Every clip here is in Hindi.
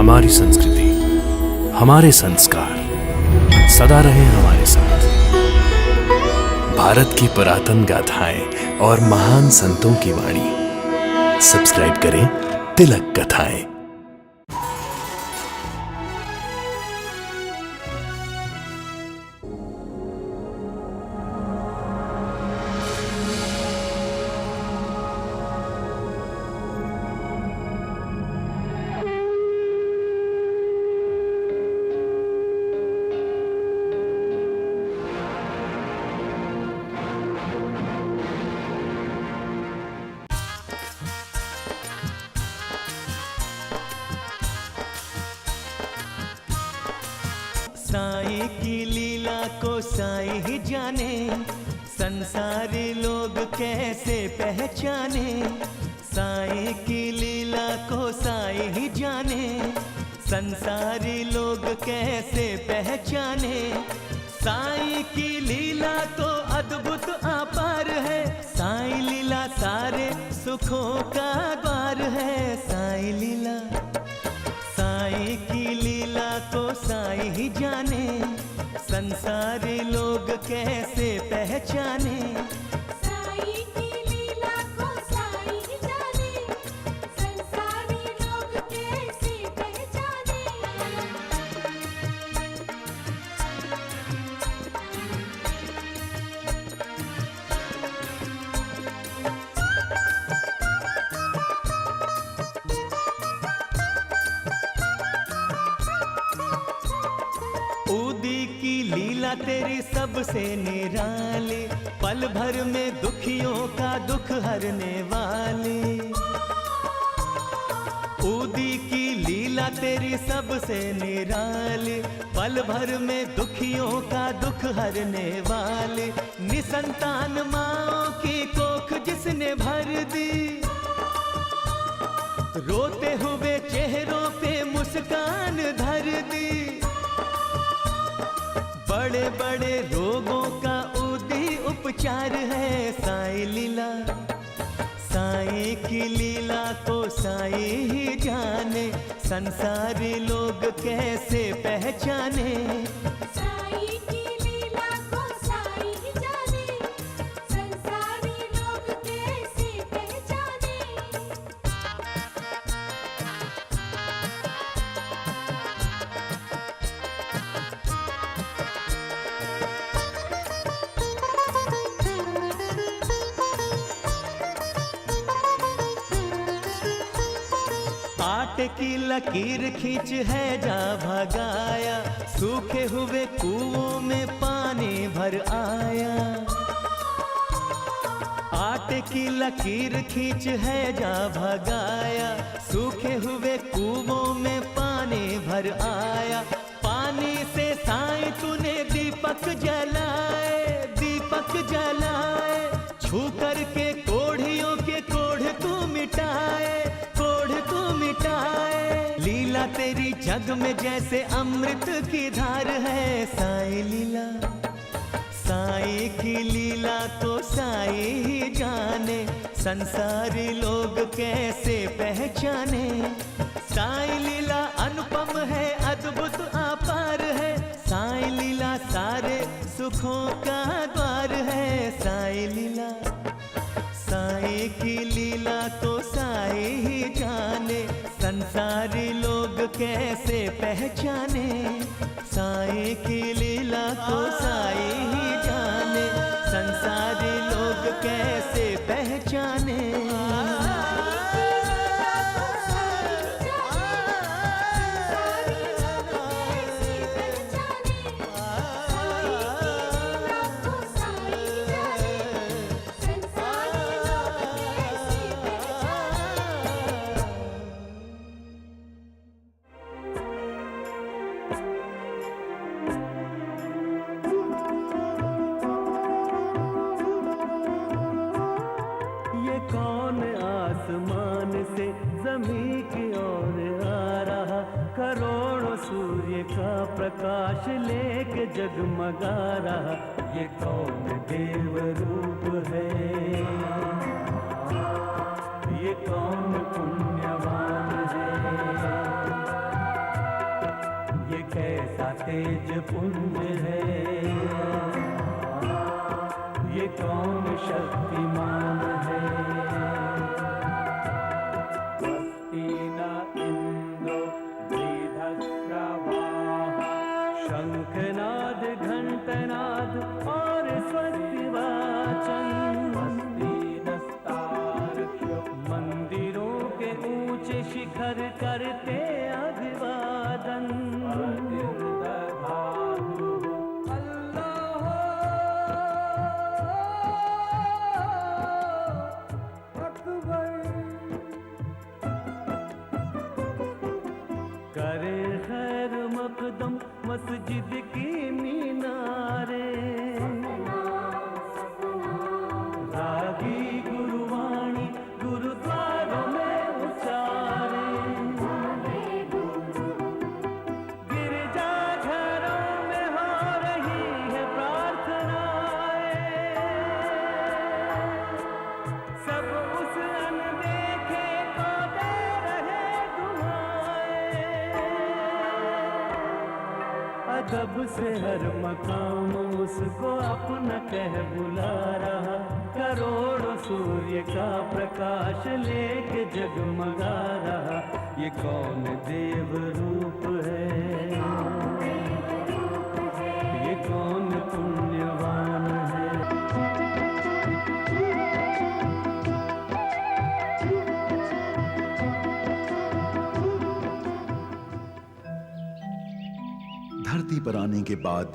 हमारी संस्कृति, हमारे संस्कार सदा रहे हमारे साथ। भारत की पुरातन गाथाएं और महान संतों की वाणी। सब्सक्राइब करें तिलक कथाएं। साईं की लीला को साईं ही जाने, संसारी लोग कैसे पहचाने। साईं की लीला को साईं ही जाने, संसारी लोग कैसे पहचाने। साईं की लीला तो अद्भुत अपार है, साईं लीला सारे सुखों का द्वार है। साईं लीला, साईं की लीला को साईं ही जाने, संसारी लोग कैसे पहचाने। साईं की लीला को साईं ही जाने, संसारी लोग कैसे पहचाने। ऊदी की लीला तेरी सबसे निराली, पल भर में दुखियों का दुख हरने वाली। ऊदी की लीला तेरी सबसे निराली, पल भर में दुखियों का दुख हरने वाली। निसंतान माँओं की कोख जिसने भर दी, रोते हुए चेहरों पे मुस्कान धर दी। बड़े बड़े रोगों का ऊदी उपचार है साईं लीला। साईं की लीला को साईं ही जाने, संसारी लोग कैसे पहचाने। साईं की लीला को साईं ही जाने, संसारी लोग कैसे पहचाने। आटे की लकीर खींच है जा भगाया, सूखे हुए कुओं में पानी भर आया। आटे की लकीर खींच है जा भगाया, सूखे हुए कुओं में पानी भर आया। पानी से साईं तूने दीपक जलाए, दीपक जलाए। छू करके कोढ़ियों के कोढ़ तू मिटाए, कोढ़ तू मिटाए। लीला तेरी जग में जैसे अमृत की धार है साईं लीला। साईं की लीला को साईं ही जाने, संसारी लोग कैसे पहचाने। साईं लीला अनुपम है, अद्भुत अपार है। साईं लीला सारे सुखों का द्वार है। साईं लीला, साईं की लीला को साईं ही जाने, संसारी लोग कैसे पहचाने। साईं की लीला को साईं ही जाने, संसारी लोग कैसे पहचाने। कौन आसमान से ज़मीं की ओर आ रहा, करोड़ों सूर्य का प्रकाश लेके जगमगा रहा। ये कौन देव रूप है, ये कौन पुण्यवान है। तेज पुंज है, ये कौन शक्तिमान है। स्वस्ति न इंद्रो वृद्धश्रवाः, शंखनाद घंटनाद और स्वस्ति वाचन। स्वस्ति नस्तार्क्ष्यो, मंदिरों के ऊंचे शिखर करते अभिवादन। करे खैर मकदम मस्जिद की मीनारे, रागी गुरुवाणी गुरुद्वारों में उचारे। गिरजाघरों में हो रही है प्रार्थनाएं, सब उस अनदेखे को दे रहे दुआएं। अदब से हर मकाम उसको अपना कह बुला रहा, करोड़ों सूर्य का प्रकाश लेके जगमगा रहा। ये कौन देव रूप है, ये कौन पुण्यवान है। धरती पर आने के बाद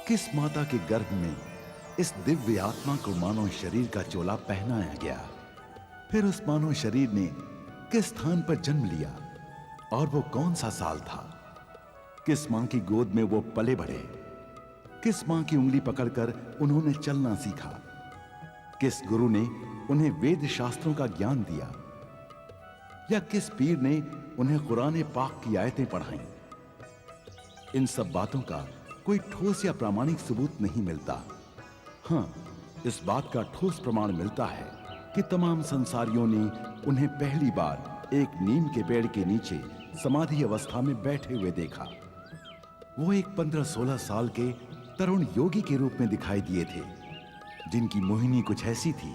किस माता के गर्भ में इस दिव्य आत्मा को मानव शरीर का चोला पहनाया गया, फिर उस मानव शरीर ने किस स्थान पर जन्म लिया और वो कौन सा साल था। किस मां की गोद में वो पले बढ़े, किस मां की उंगली पकड़कर उन्होंने चलना सीखा, किस गुरु ने उन्हें वेद शास्त्रों का ज्ञान दिया, या किस पीर ने उन्हें कुरान पाक की आयतें पढ़ाईं। इन सब बातों का कोई ठोस या प्रामाणिक सबूत नहीं मिलता। हाँ, इस बात का ठोस प्रमाण मिलता है कि तमाम संसारियों ने उन्हें पहली बार एक नीम के पेड़ के नीचे समाधि अवस्था में बैठे हुए देखा। वो एक 15-16 साल के तरुण योगी के रूप में दिखाई दिए थे, जिनकी मोहिनी कुछ ऐसी थी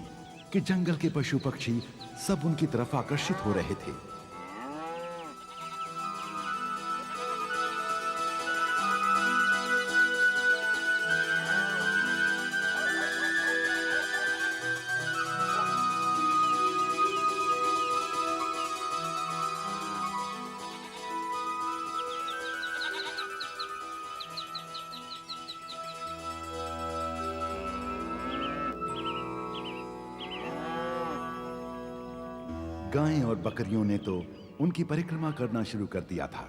कि जंगल के पशु पक्षी सब उनकी तरफ आकर्षित हो रहे थे। गायें और बकरियों ने तो उनकी परिक्रमा करना शुरू कर दिया था।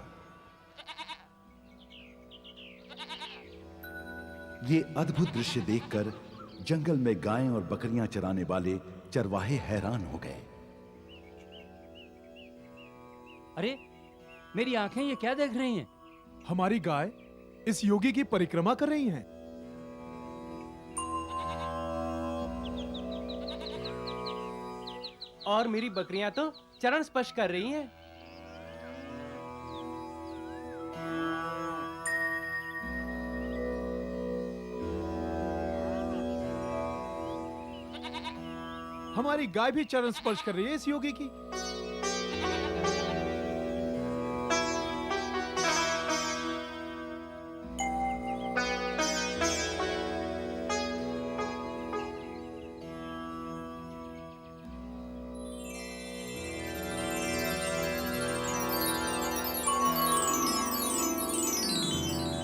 ये अद्भुत दृश्य देखकर जंगल में गायें और बकरियां चराने वाले चरवाहे हैरान हो गए। अरे मेरी आंखें ये क्या देख रही हैं? हमारी गाय इस योगी की परिक्रमा कर रही हैं। और मेरी बकरियां तो चरण स्पर्श कर रही हैं। हमारी गाय भी चरण स्पर्श कर रही है इस योगी की।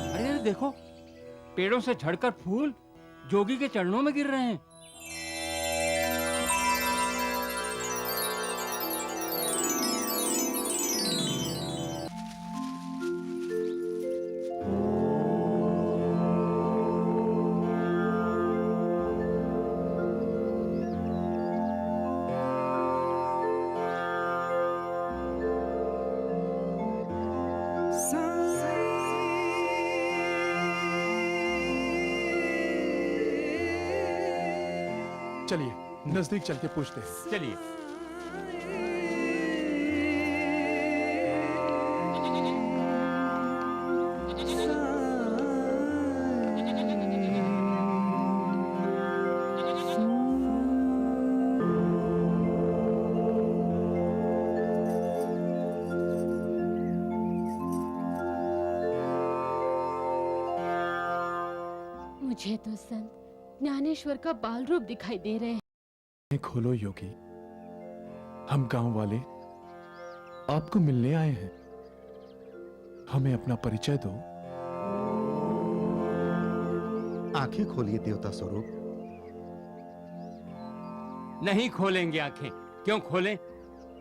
अरे देखो, पेड़ों से झड़कर फूल जोगी के चरणों में गिर रहे हैं। चलिए नजदीक चल के पूछते हैं। चलिए। मुझे तो संत ज्ञानेश्वर का बाल रूप दिखाई दे रहे हैं। खोलो योगी, हम गांव वाले आपको मिलने आए हैं। हमें अपना परिचय दो। आंखें खोलिए देवता स्वरूप। नहीं खोलेंगे आंखें। क्यों खोलें?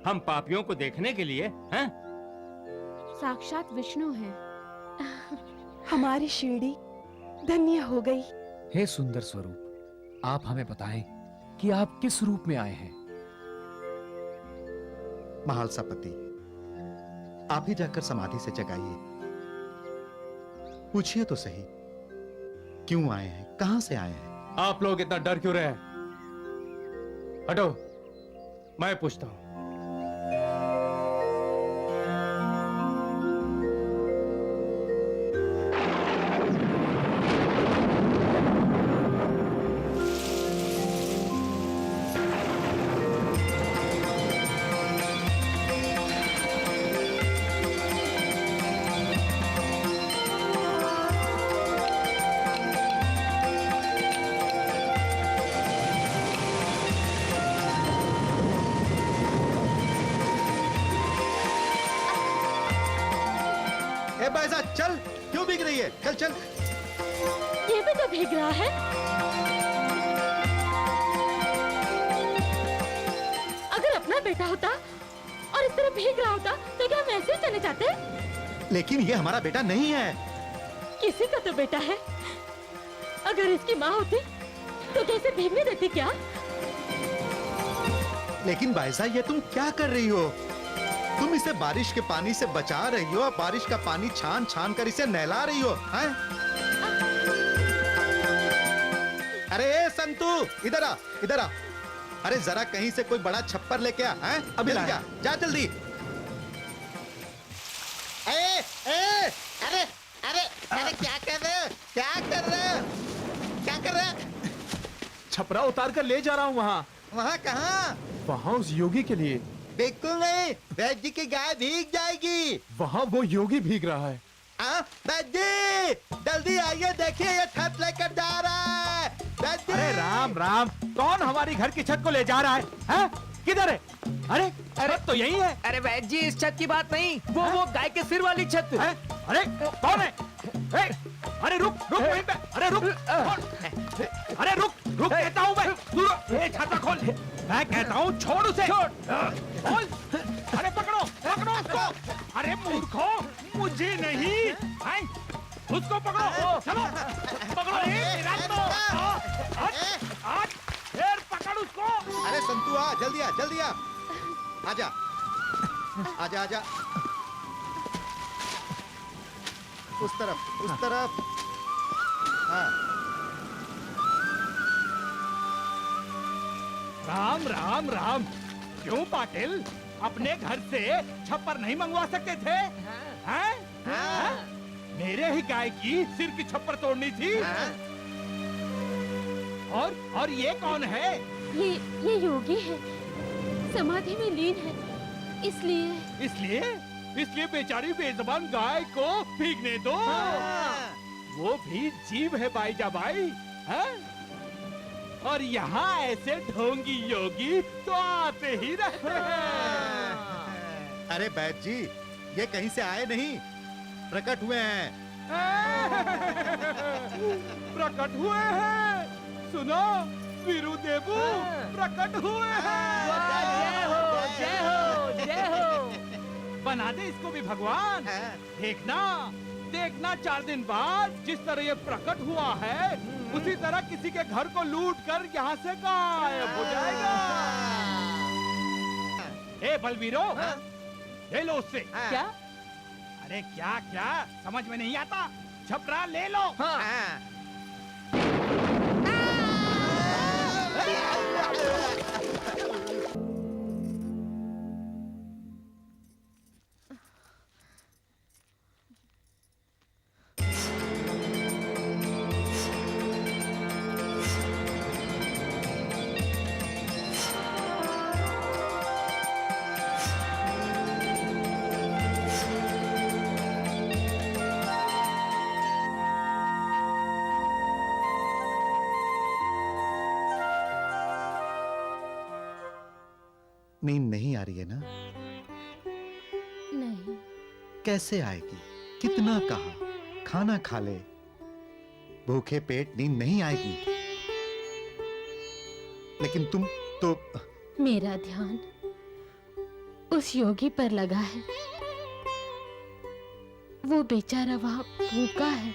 हम पापियों को देखने के लिए हैं? साक्षात विष्णु है। हमारी शिरडी धन्य हो गई। हे सुंदर स्वरूप, आप हमें बताएं कि आप किस रूप में आए हैं। महालसापति, आप ही जाकर समाधि से जगाइए। पूछिए तो सही, क्यों आए हैं, कहां से आए हैं? आप लोग इतना डर क्यों रहे हैं? हटो, मैं पूछता हूं। ए बैसा, चल, क्यों भीग रही है? चल चल। ये भी तो भीग रहा है। अगर अपना बेटा होता और इस तरह भीग रहा होता तो क्या हम ऐसे ही चले जाते? लेकिन ये हमारा बेटा नहीं है। किसी का तो बेटा है। अगर इसकी माँ होती तो कैसे भीगने देती क्या? लेकिन बैसा, ये तुम क्या कर रही हो? तुम इसे बारिश के पानी से बचा रही हो और बारिश का पानी छान छान कर इसे नहला रही हो, हैं? अरे ए संतू, इधर आ, इधर आ। अरे जरा कहीं से कोई बड़ा छप्पर लेके आ, हैं? अभी जल्दी लाया। जा, जा जल्दी। ए, ए, अरे, अरे, अरे क्या कर रहे हो? क्या कर रहे हो? क्या कर रहे हो? छपरा उतार कर ले जा रहा हूं वहां। वहाँ कहाँ? वहां उस योगी के लिए। बिल्कुल नहीं, वैद्य जी की गाय भीग जाएगी। वहां वो योगी भीग रहा है। वैद्य जी, जल्दी आइए, देखिए ये छत लेकर जा रहा है। वैद्य अरे जी। राम राम, कौन हमारी घर की छत को ले जा रहा है? हैं? किधर है? अरे छत तो यही है। अरे वैद्य जी, इस छत की बात नहीं, वो गाय के सिर वाली छत। हैं? अरे कौन है? अरे रुक रुक वहीं पे। अरे रुक, अरे रुक रुक कहता हूँ मैं। तू ये छाता खोल। मैं कहता हूँ छोड़ उसे। खोल। अरे पकड़ो पकड़ो उसको। अरे मूर्खों, मुझे नहीं, हैं? उसको पकड़ो। चलो पकड़ो। आज फिर पकड़ उसको। अरे संतू आ, जल्दी आ, जल्दी आ। आजा, आजा, आजा। उस तरफ, उस तरफ। हाँ। राम राम राम। क्यों पाटिल, अपने घर से छप्पर नहीं मंगवा सकते थे? हैं? हैं? मेरे ही गाय की सिर की छप्पर तोड़नी थी। और ये कौन है? ये योगी है, समाधि में लीन है, इसलिए। इसलिए बेचारी बेज़बान गाय को भीगने दो। वो भी जीव है बाईजा बाई, हैं? और यहाँ ऐसे ढोंगी योगी तो आते ही रहते हैं। अरे वैद्य जी, ये कहीं से आए नहीं, प्रकट हुए हैं। प्रकट हुए हैं। सुनो वीरू देवू, प्रकट हुए हैं। जय हो, जय हो, जय हो। बना दे इसको भी भगवान। देखना देखना, 4 दिन बाद जिस तरह ये प्रकट हुआ है, उसी तरह किसी के घर को लूट कर यहाँ से गायब हो जाएगा। ए बलवीरो, ले लो उससे। क्या? अरे क्या क्या समझ में नहीं आता? छपरा ले लो। नींद नहीं आ रही है ना? नहीं। कैसे आएगी? कितना कहा, खाना खा ले। भूखे पेट नींद नहीं आएगी। लेकिन तुम तो मेरा ध्यान उस योगी पर लगा है। वो बेचारा वहां भूखा है।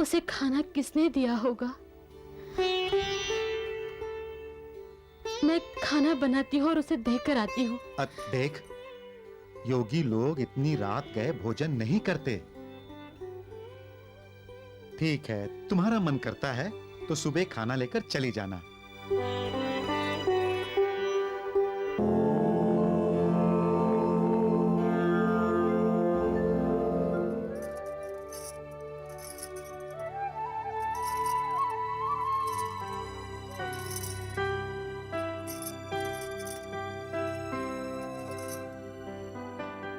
उसे खाना किसने दिया होगा? मैं खाना बनाती हूँ और उसे देकर आती हूँ। देख, योगी लोग इतनी रात गए भोजन नहीं करते। ठीक है, तुम्हारा मन करता है तो सुबह खाना लेकर चली जाना।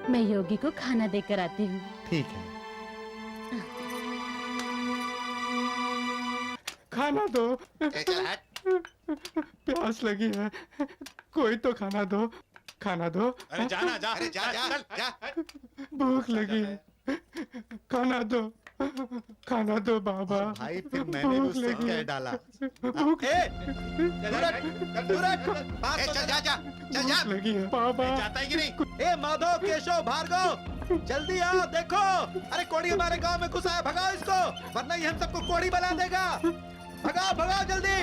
मैं योगी को खाना देकर आती हूँ। ठीक है। खाना दो, प्यास लगी है, कोई तो खाना दो, खाना दो। अरे जाना जा, अरे जा जा जा। भूख लगी है, खाना दो, खाना दो बाबा। भाई फिर मैंने भूख उससे लगी क्या है। डाला? भूख चल जा जा, चल जा। लगी है बाबा। जाता ही नहीं। ए माधव, केशव, भार्गव, जल्दी आओ, देखो। अरे कोढ़ी हमारे गांव में घुसा है, भगाओ इसको, वरना ये हम सबको कोढ़ी बना देगा। भगाओ भगाओ जल्दी।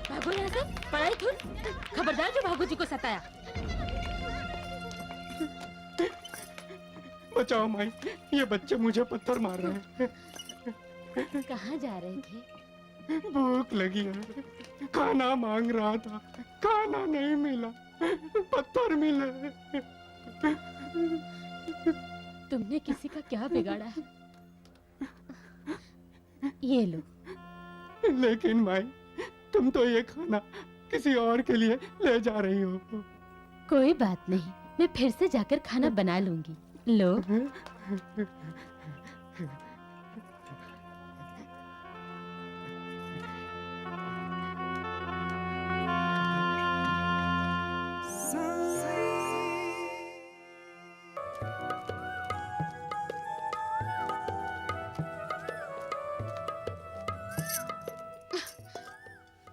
भागो यहाँ से, पढ़ाई छूट। खबरदार जो भागो जी को सताया। बचाओ माई, ये बच्चे मुझे पत्थर मार रहे हैं। कहाँ जा रहे थे? भूख लगी है, खाना मांग रहा था, खाना नहीं मिला, पत्थर मिले। तुमने किसी का क्या बिगाड़ा है? ये लो। लेकिन माई, तुम तो ये खाना किसी और के लिए ले जा रही हो। कोई बात नहीं, मैं फिर से जाकर खाना बना लूंगी। लो।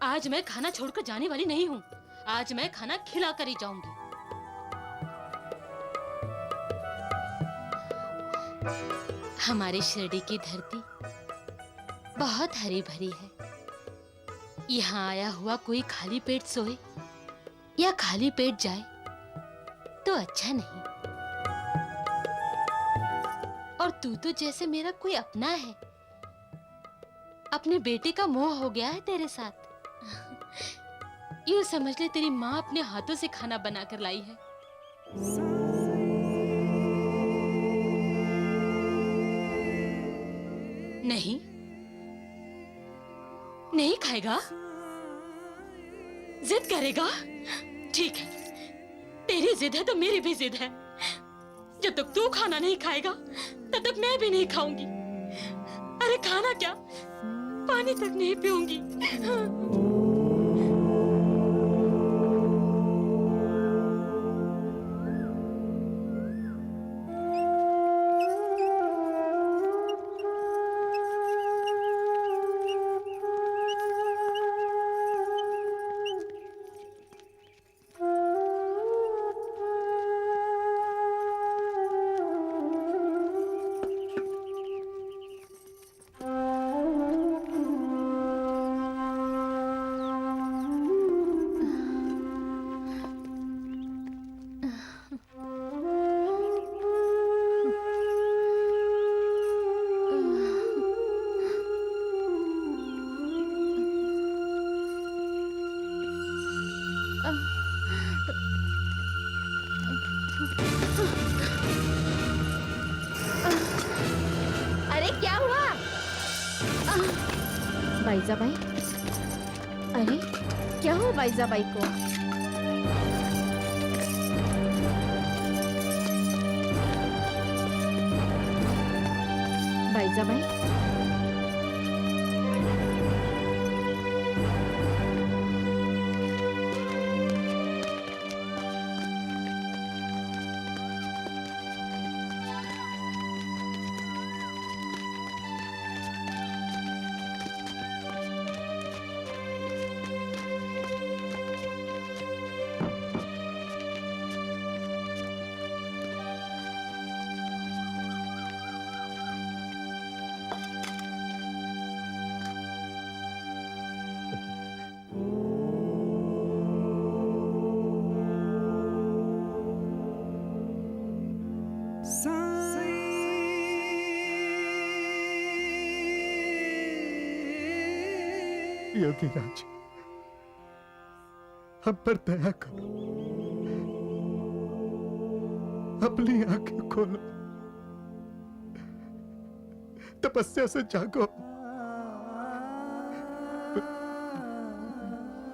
आज मैं खाना छोड़कर जाने वाली नहीं हूँ। आज मैं खाना खिला कर ही जाऊंगी। हमारी शिरडी की धरती बहुत हरी भरी है। यहाँ आया हुआ कोई खाली पेट सोए या खाली पेट जाए तो अच्छा नहीं। और तू तो जैसे मेरा कोई अपना है। अपने बेटे का मोह हो गया है तेरे साथ। यूं समझ ले, तेरी माँ अपने हाथों से खाना बनाकर लाई है। नहीं, नहीं खाएगा? जिद करेगा? ठीक है, तेरी जिद है तो मेरी भी जिद है। जब तक तू खाना नहीं खाएगा तब तक मैं भी नहीं खाऊंगी। अरे खाना क्या, पानी तक नहीं पीऊंगी। बाईजाबाई, अरे क्या हुआ बाईजाबाई को? बाईजाबाई, योगीराज, हम पर दया करो, अपनी आंखें खोलो, तपस्या से जागो।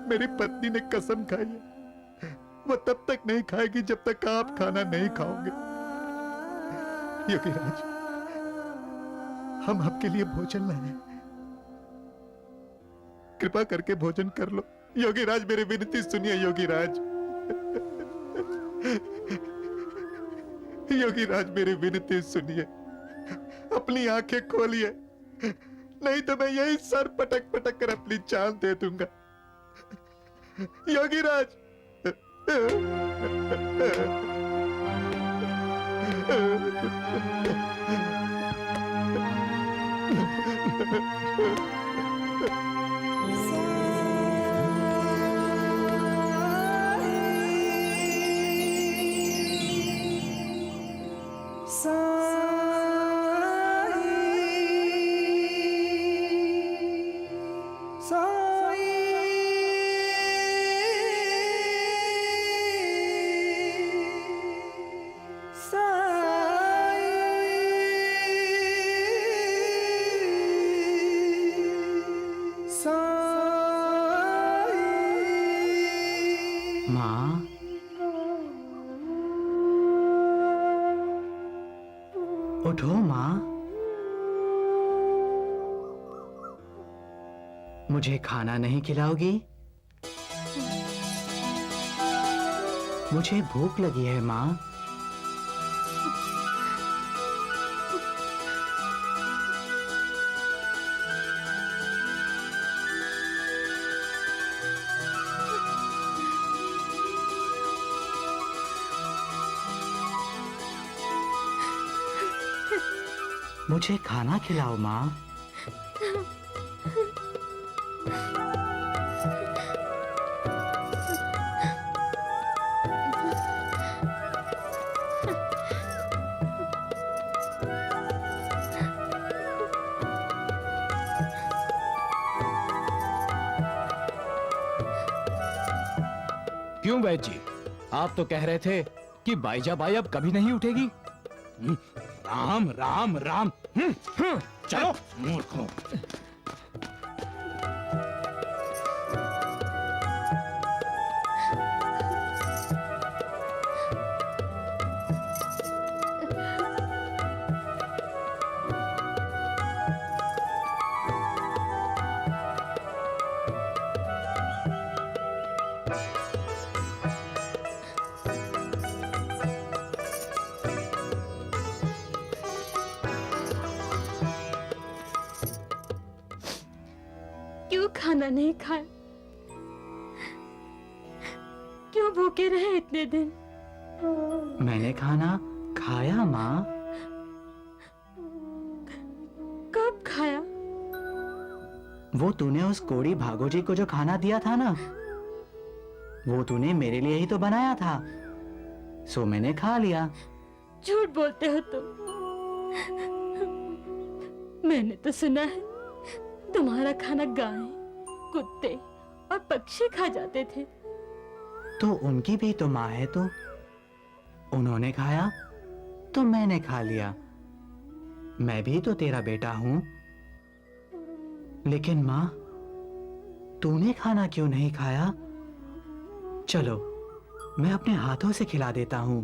मेरी पत्नी ने कसम खाई है, वो तब तक नहीं खाएगी जब तक आप खाना नहीं खाओगे। योगीराज, हम आपके लिए भोजन लाए, कृपा करके भोजन कर लो। योगीराज, मेरी विनती सुनिए। योगीराज, योगीराज, मेरी विनती सुनिए, अपनी आंखें खोलिए, नहीं तो मैं यही सर पटक पटक कर अपनी जान दे दूंगा। योगीराज, माँ, उठो माँ, मुझे खाना नहीं खिलाओगी? मुझे भूख लगी है माँ। मुझे खाना खिलाओ माँ। क्यों वैद जी, आप तो कह रहे थे कि बाईजाबाई अब कभी नहीं उठेगी। राम राम राम। चलो मूर्खों। क्यों खाना नहीं खाया? क्यों भूखे रहे इतने दिन? मैंने खाना खाया माँ। कब खाया? वो तूने उस कोड़ी भागोजी को जो खाना दिया था ना, वो तूने मेरे लिए ही तो बनाया था, सो मैंने खा लिया। झूठ बोलते हो तुम। मैंने तो सुना है तुम्हारा खाना गाय, कुत्ते और पक्षी खा जाते थे। तो उनकी भी तो माँ है, तो उन्होंने खाया तो मैंने खा लिया। मैं भी तो तेरा बेटा हूं। लेकिन माँ, तूने खाना क्यों नहीं खाया? चलो, मैं अपने हाथों से खिला देता हूं।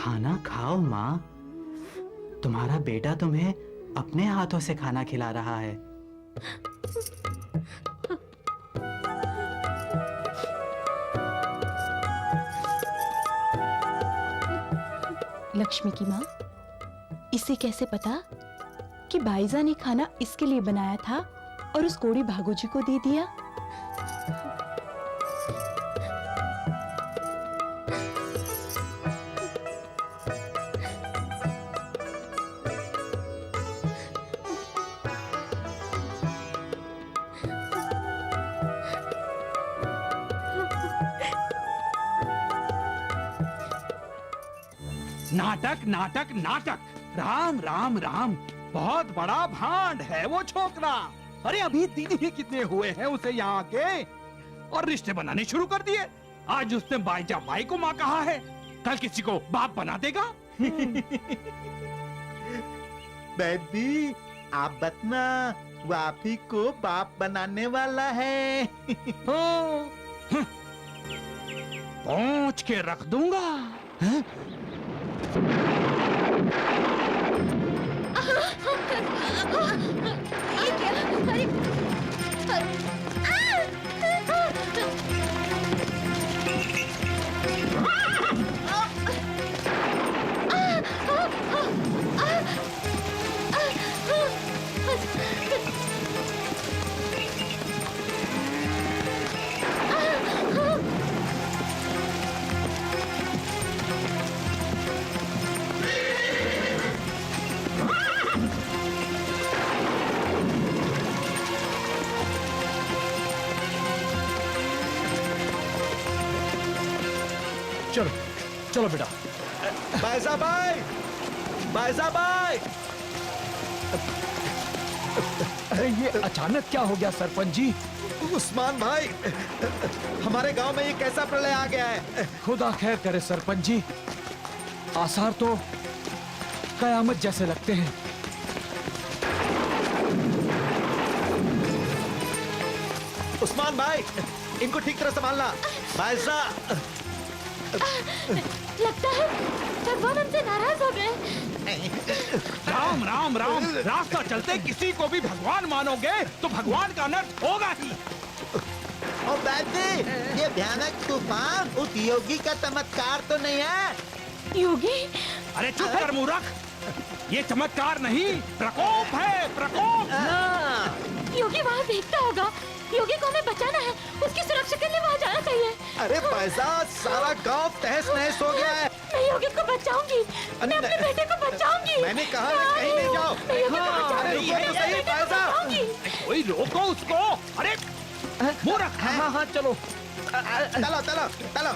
खाना खाओ माँ। तुम्हारा बेटा तुम्हें अपने हाथों से खाना खिला रहा है। लक्ष्मी की माँ, इसे कैसे पता कि बाईजा ने खाना इसके लिए बनाया था और उस कोड़ी भागो जी को दे दिया? नाटक नाटक नाटक। राम राम राम, बहुत बड़ा भांड है वो छोकरा। अरे अभी दिन ही कितने हुए हैं उसे यहाँ आके, और रिश्ते बनाने शुरू कर दिए। आज उसने बाईजा बाई को माँ कहा है, कल किसी को बाप बना देगा। बेबी, आप बतना वो आप ही को बाप बनाने वाला है। पहुंच के रख दूंगा। ये क्या? चलो चलो बेटा। Baija by, Baija by. अरे ये अचानक क्या हो गया सरपंच जी? उस्मान भाई, हमारे गांव में ये कैसा प्रलय आ गया है? खुदा खैर करे सरपंच जी, आसार तो कयामत जैसे लगते हैं। उस्मान भाई, इनको ठीक तरह संभालना। बाईजा, लगता है भगवान हमसे नाराज हो गए। राम राम राम, रास्ता चलते किसी को भी भगवान मानोगे तो भगवान का अनर्थ होगा ही। और दादी, ये भयानक तूफान उस योगी का चमत्कार तो नहीं है? योगी? अरे चुप कर मूर्ख, ये चमत्कार नहीं, प्रकोप है, प्रकोप। योगी वहाँ देखता होगा। योगी को हमें बचाना है, उसकी सुरक्षा के लिए वहाँ जाना चाहिए। अरे पैसा, सारा गांव तहस नहस हो गया है। मैं योगी को बचाऊंगी, मैं अपने बेटे को बचाऊंगी। मैंने कहा कहीं नहीं जाओ। मैं योगी को अरे बचाऊंगी, रुको तो सही, मैं बेटे को पैसा। बचाऊंगी। कोई रोको उसको। अरे मूर्ख। हाँ हाँ चलो चलो चलो चलो।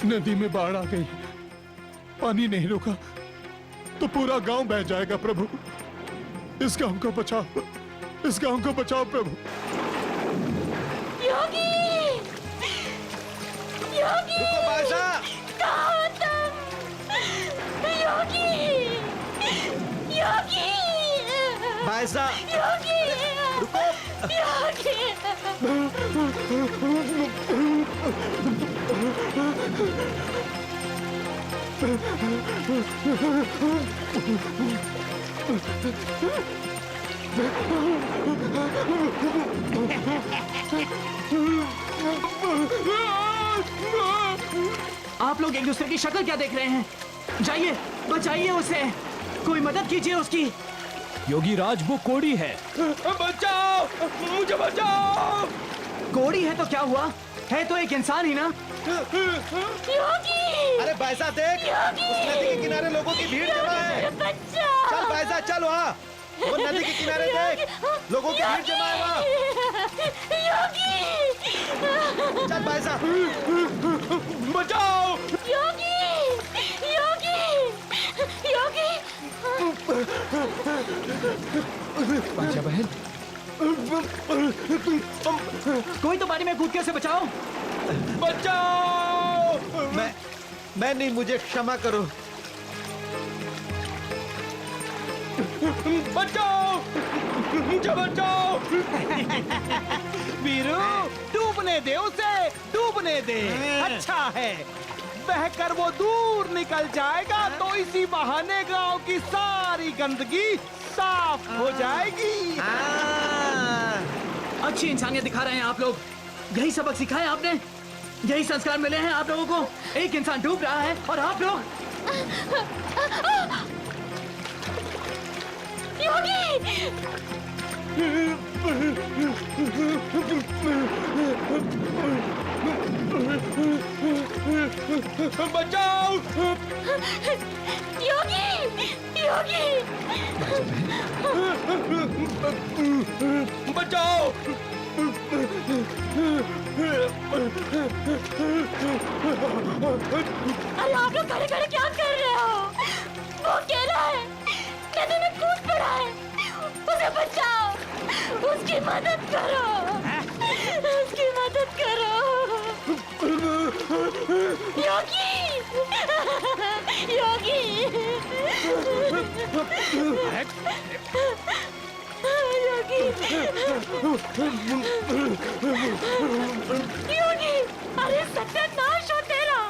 नदी में बाढ़ आ गई, पानी नहीं रुका तो पूरा गांव बह जाएगा प्रभु। इस गांव को बचाओ, इस गांव को बचाओ प्रभु। योगी! योगी! रुको बाईजा। कहाँ हो तुम? योगी! योगी! बाईजा, योगी! रुको। योगी! आप लोग एक दूसरे की शक्ल क्या देख रहे हैं? जाइए, बचाइए उसे, कोई मदद कीजिए उसकी। योगी राज, वो कोड़ी है। बचाओ, मुझे बचाओ। कोड़ी है तो क्या हुआ? है तो एक इंसान ही ना। योगी अरे बैसा देख, उस नदी के किनारे लोगों की भीड़ जमा है। बच्चा चल बैसा चल वहाँ, वो नदी के किनारे देख, लोगों की भीड़ जमा है वहाँ। योगी चल बैसा। बचाओ। योगी योगी योगी बाजा बहन, कोई तो पानी में कूद के उसे बचाओ। बचाओ। मैं नहीं, मुझे क्षमा करो। बचाओ, मुझे बचाओ। वीरू, डूबने दे उसे, डूबने दे। अच्छा है, बहकर वो दूर निकल जाएगा तो इसी बहाने गांव की सारी गंदगी साफ हो जाएगी। अच्छी इंसानियत दिखा रहे हैं आप लोग। यही सबक सिखाए आपने, यही संस्कार मिले हैं आप लोगों को। एक इंसान डूब रहा है और आप लोग। योगी बचाओ। योगी योगी बचाओ। अरे आप लोग खड़े खड़े क्या कर रहे हो? वो अकेला है, नदी में कूद पड़ा है। उसे बचाओ, उसकी मदद करो, उसकी मदद करो। योगी योगी योगी अरे सत्यानाश हो तेरा।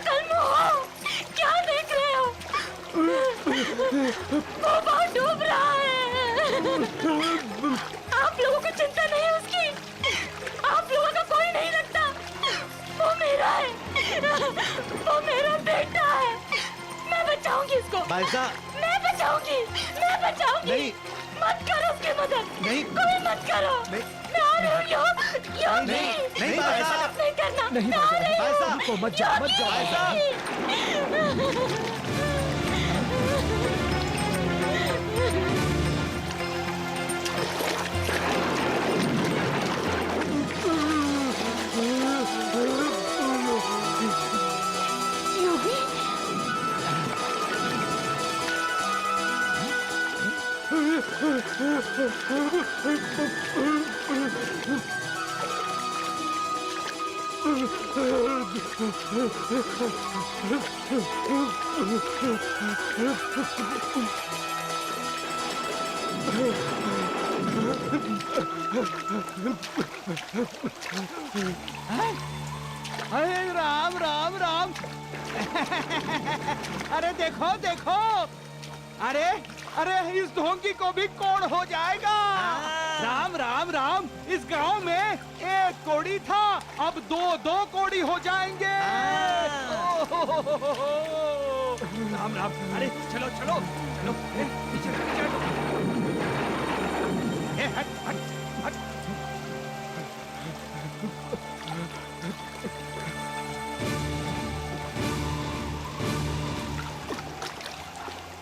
कल हो, क्या देख रहे हो? वो बहुत डूब रहा है। आप लोगों को चिंता नहीं है उसकी? आप लोगों का कोई नहीं लगता? वो मेरा है, वो मेरा बेटा है। मैं बचाऊंगी इसको। बैसा मैं बचाऊंगी, मैं बचाऊंगी। नहीं। मत करो उसकी मदद। नहीं। कोई मत करो। नहीं। मैं आ रही हूँ योगी। नहीं, बैसा। नहीं करना। नहीं मैं आ रही बैसा। हूँ। रुको, मत जाओ, मत जाओ। योगी। योगी अरे राम राम राम। अरे देखो देखो, अरे अरे इस ढोंगी को भी कोड़ हो जाएगा। राम राम राम, इस गांव में एक कोड़ी था, अब दो कोड़ी हो जाएंगे। राम राम। अरे चलो चलो चलो, पीछे पीछे हटो। हट हट हट।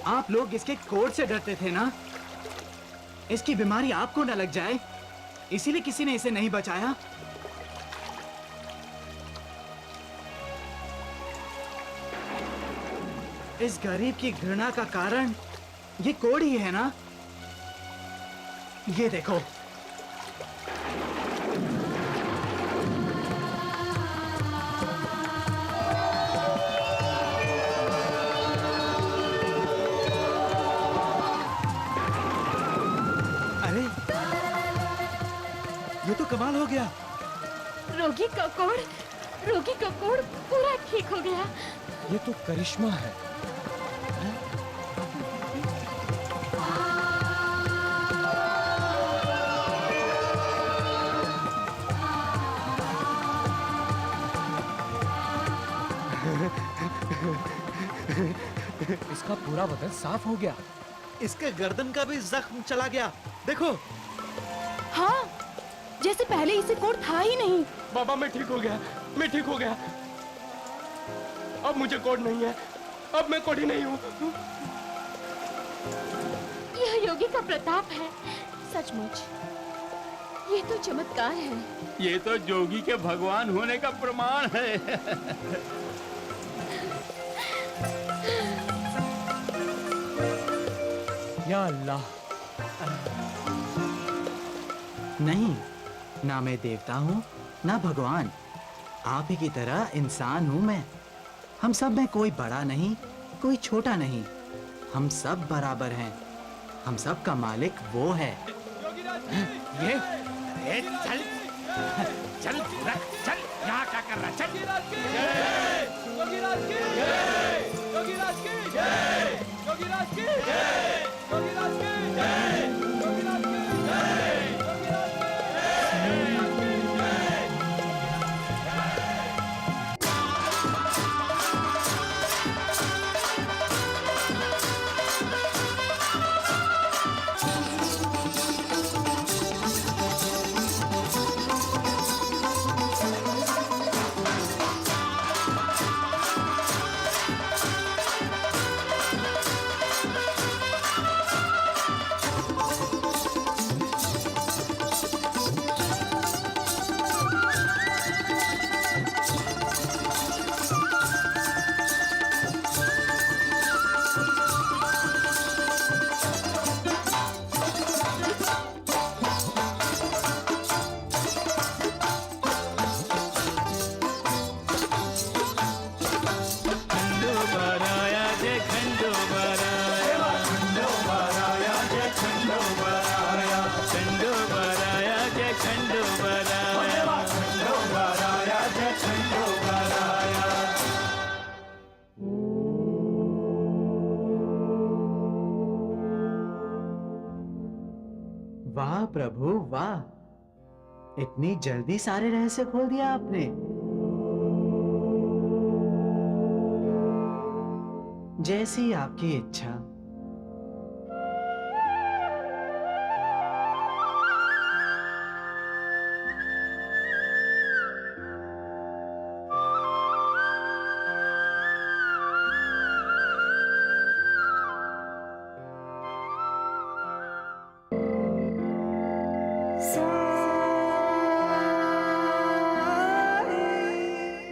आप लोग इसके कोड से डरते थे ना? इसकी बीमारी आपको न लग जाए, इसीलिए किसी ने इसे नहीं बचाया। इस गरीब की घृणा का कारण ये कोड ही है ना? ये देखो। अरे ये तो कमाल हो गया। रोगी का कोड़ पूरा ठीक हो गया। ये तो करिश्मा है। इसका पूरा बदन साफ हो गया। इसके गर्दन का भी जख्म चला गया, देखो। हाँ, जैसे पहले इसे कोड था ही नहीं। बाबा मैं ठीक हो गया। मैं ठीक हो गया। अब मुझे कोढ़ नहीं है, अब मैं कोढ़ी नहीं हूँ। यह योगी का प्रताप है। सचमुच ये तो चमत्कार है। ये तो जोगी के भगवान होने का प्रमाण है। या अल्लाह। नहीं, ना मैं देवता हूँ ना भगवान, आप ही की तरह इंसान हूँ मैं। हम सब में कोई बड़ा नहीं, कोई छोटा नहीं, हम सब बराबर हैं। हम सब का मालिक वो है। ये चल चल चल, यहाँ क्या कर रहा है? चल। वाह प्रभु वाह, इतनी जल्दी सारे रहस्य खोल दिया आपने। जैसी आपकी इच्छा।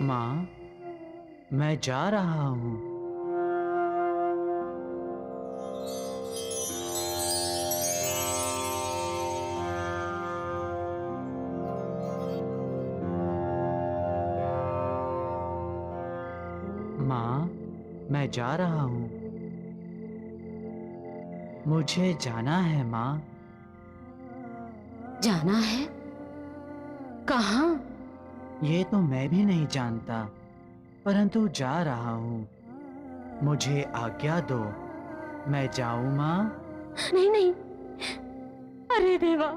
माँ, मैं जा रहा हूँ। माँ, मैं जा रहा हूँ। मुझे जाना है माँ। जाना है? कहाँ? ये तो मैं भी नहीं जानता, परंतु जा रहा हूँ। मुझे आज्ञा दो, मैं जाऊँ माँ? नहीं नहीं, अरे देवा,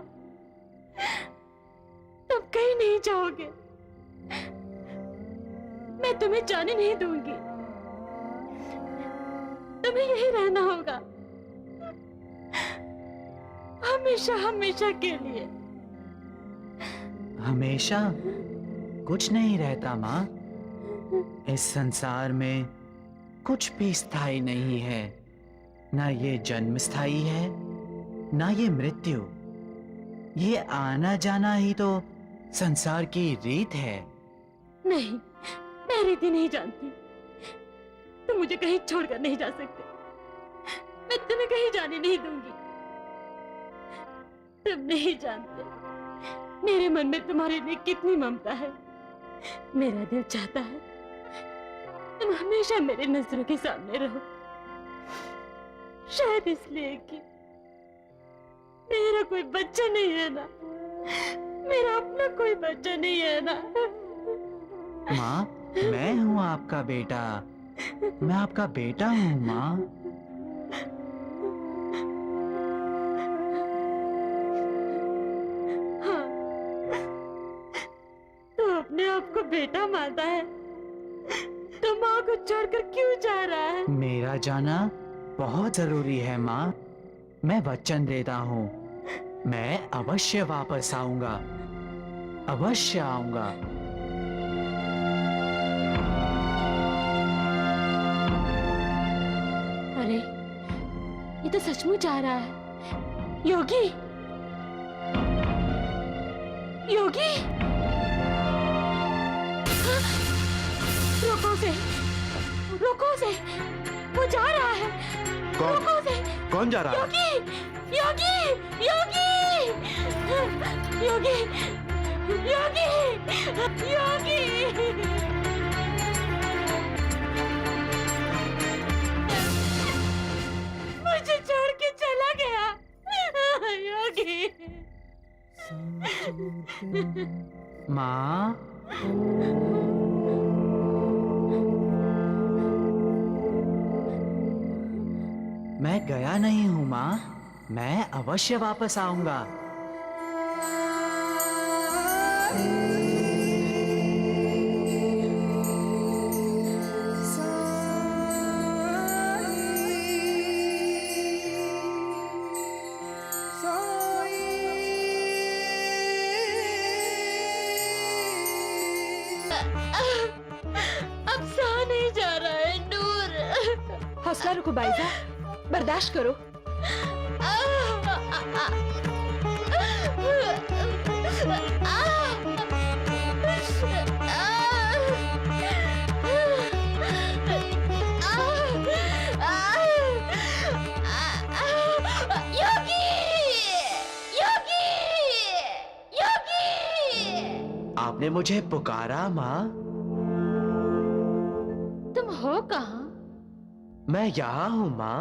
तुम कहीं नहीं जाओगे। मैं तुम्हें जाने नहीं दूंगी। तुम्हें यही रहना होगा, हमेशा हमेशा के लिए। हमेशा कुछ नहीं रहता माँ। इस संसार में कुछ भी स्थायी नहीं है। ना ये जन्म स्थायी है, ना ये मृत्यु। ये आना जाना ही तो संसार की रीत है। नहीं, मैं रीति नहीं जानती। तुम मुझे कहीं छोड़कर नहीं जा सकते। मैं तुम्हें कहीं जाने नहीं दूंगी। तुम नहीं जानते मेरे मन में तुम्हारे लिए कितनी ममता है। मेरा दिल चाहता है तुम हमेशा मेरे नजरों के सामने रहो। शायद इसलिए कि मेरा कोई बच्चा नहीं है ना, मेरा अपना कोई बच्चा नहीं है ना। माँ, मैं हूँ आपका बेटा। मैं आपका बेटा हूँ माँ। हाँ, तू अपने आप को बेटा मानता है तो माँ को छोड़कर क्यों जा रहा है? मेरा जाना बहुत जरूरी है माँ। मैं वचन देता हूँ, मैं अवश्य वापस आऊंगा, अवश्य आऊंगा। अरे ये तो सचमुच आ रहा है। योगी, योगी, रोको उसे, रोको उसे, वो जा रहा है। कौन? रोको उसे। कौन जा रहा है? योगी, योगी, योगी, योगी, योगी, योगी। मुझे छोड़ के चला गया योगी। माँ, मैं गया नहीं हूँ माँ, मैं अवश्य वापस आऊंगा। अब सहा नहीं जा रहा है नूर। हौसला रखो बाइजा, बर्दाश्त करो। आपने मुझे पुकारा माँ? तुम हो कहाँ? मैं यहाँ हूँ माँ।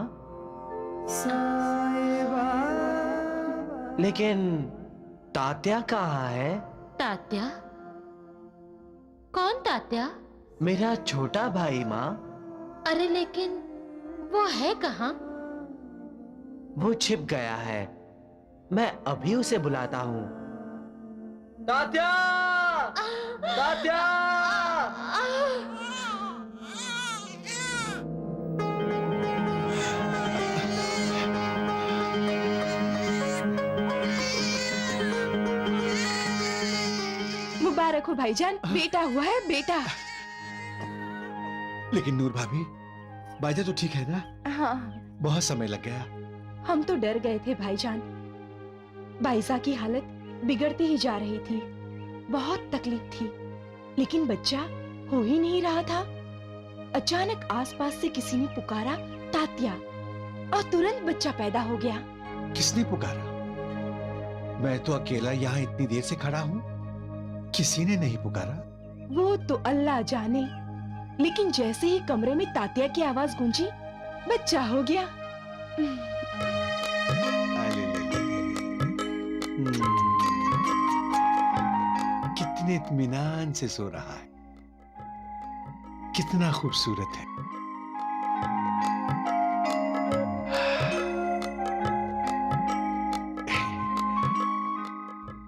लेकिन तात्या कहाँ है? तात्या? कौन तात्या? मेरा छोटा भाई माँ। अरे लेकिन वो है कहाँ? वो छिप गया है, मैं अभी उसे बुलाता हूँ। तात्या! तात्या! मुबारक हो भाईजान, बेटा हुआ है बेटा। लेकिन नूर भाभी, बाइजा तो ठीक है ना? हाँ, बहुत समय लग गया। हम तो डर गए थे भाईजान। बाइजा की हालत बिगड़ती ही जा रही थी, बहुत तकलीफ थी, लेकिन बच्चा हो ही नहीं रहा था। अचानक आसपास से किसी ने पुकारा तात्या, और तुरंत बच्चा पैदा हो गया। किसने पुकारा? मैं तो अकेला यहाँ इतनी देर से खड़ा हूँ, किसी ने नहीं पुकारा। वो तो अल्लाह जाने, लेकिन जैसे ही कमरे में तात्या की आवाज गूंजी, बच्चा हो गया। कितने इत्मीनान से सो रहा है, कितना खूबसूरत है।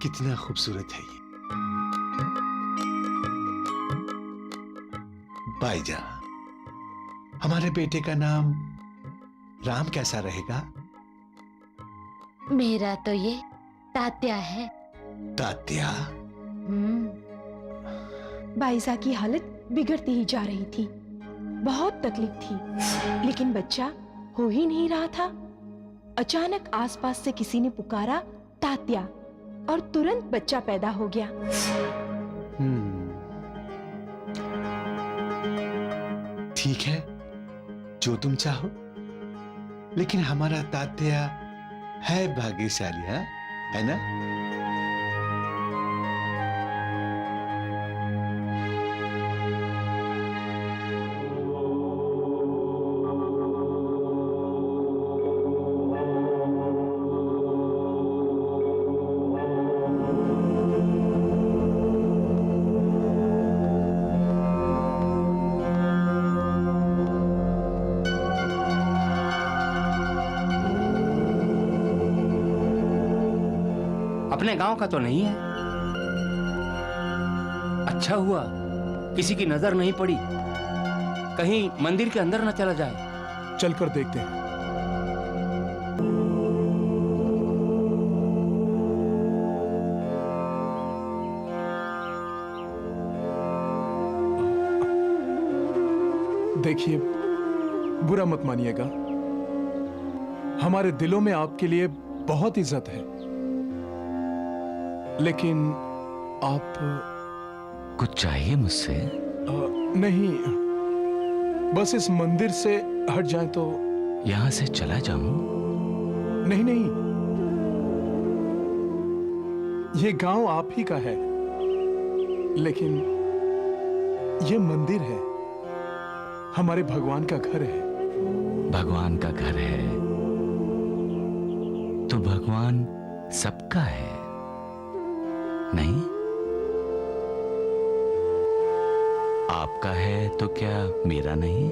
कितना खूबसूरत है ये। भाईजा, हमारे बेटे का नाम राम कैसा रहेगा? मेरा तो ये तात्या है। तात्या? बाइजा की हालत बिगड़ती ही जा रही थी, बहुत तकलीफ थी, लेकिन बच्चा हो ही नहीं रहा था। अचानक आसपास से किसी ने पुकारा तात्या, और तुरंत बच्चा पैदा हो गया। ठीक है, जो तुम चाहो, लेकिन हमारा तात्या है भाग्यशाली, है ना? अपने गांव का तो नहीं है। अच्छा हुआ किसी की नजर नहीं पड़ी, कहीं मंदिर के अंदर न चला जाए। चलकर देखते हैं। देखिए, बुरा मत मानिएगा, हमारे दिलों में आपके लिए बहुत इज्जत है, लेकिन आप कुछ चाहिए मुझसे? नहीं, बस इस मंदिर से हट जाएं तो। यहां से चला जाऊं? नहीं नहीं, ये गांव आप ही का है, लेकिन ये मंदिर है, हमारे भगवान का घर है। भगवान का घर है तो भगवान सबका है, नहीं? आपका है तो क्या मेरा नहीं?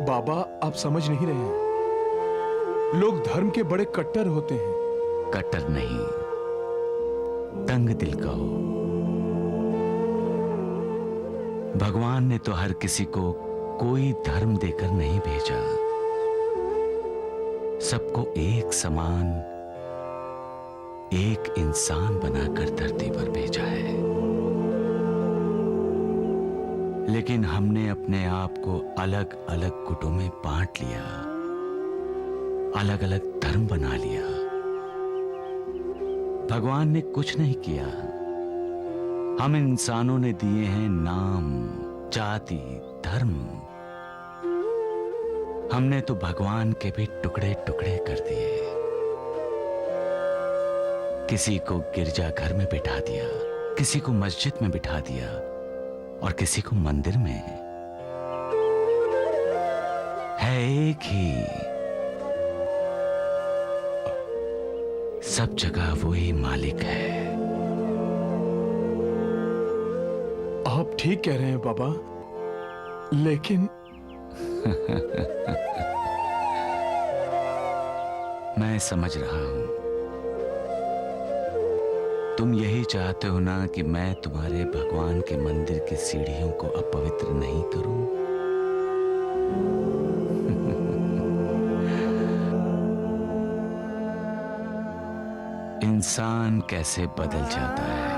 बाबा, आप समझ नहीं रहे हैं। लोग धर्म के बड़े कट्टर होते हैं। कट्टर नहीं, तंग दिल कहो। भगवान ने तो हर किसी को कोई धर्म देकर नहीं भेजा, सबको एक समान, एक इंसान बनाकर धरती पर भेजा है। लेकिन हमने अपने आप को अलग अलग गुटों में बांट लिया, अलग अलग धर्म बना लिया। भगवान ने कुछ नहीं किया, हम इंसानों ने दिए हैं नाम, जाति, धर्म। हमने तो भगवान के भी टुकड़े टुकड़े कर दिए। किसी को गिरजाघर में बिठा दिया, किसी को मस्जिद में बिठा दिया और किसी को मंदिर में। है एक ही, सब जगह वही मालिक है। आप ठीक कह रहे हैं बाबा, लेकिन मैं समझ रहा हूं। तुम यही चाहते हो ना कि मैं तुम्हारे भगवान के मंदिर की सीढ़ियों को अपवित्र नहीं करूं? इंसान कैसे बदल जाता है।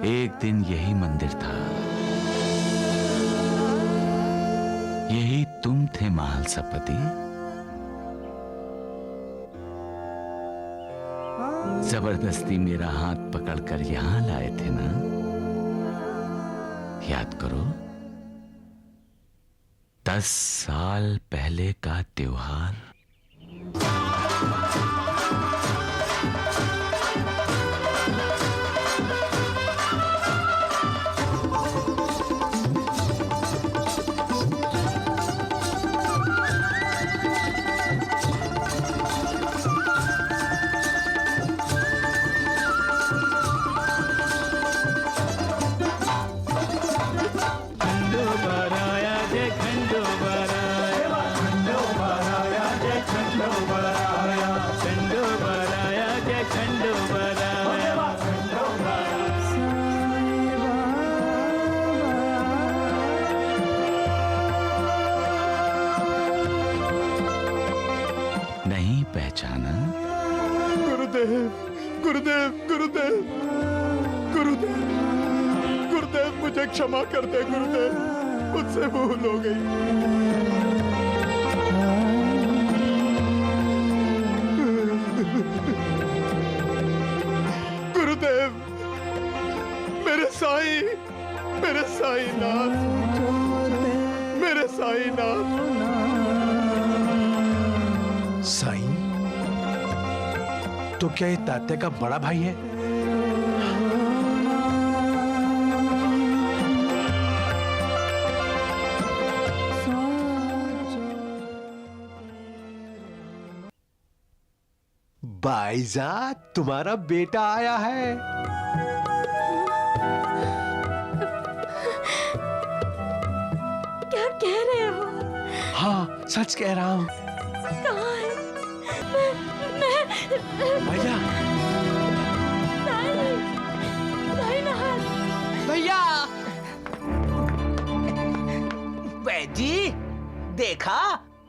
एक दिन यही मंदिर था, यही तुम थे महालसापति। जबरदस्ती मेरा हाथ पकड़कर यहां लाए थे ना? याद करो, 10 साल पहले का त्योहार। नहीं पहचाना? गुरुदेव, गुरुदेव, गुरुदेव, गुरुदेव, गुरुदेव, मुझे क्षमा कर दे गुरुदेव, मुझसे भूल हो गई। गुरुदेव, मेरे साईनाथ, मेरे साईनाथ। साईं, तो क्या ये तात्या का बड़ा भाई है? भाईजान, तुम्हारा बेटा आया है। क्या कह रहे हो? हाँ, सच कह रहा हूँ। कहाँ है? मैं भैया, भैया, जी देखा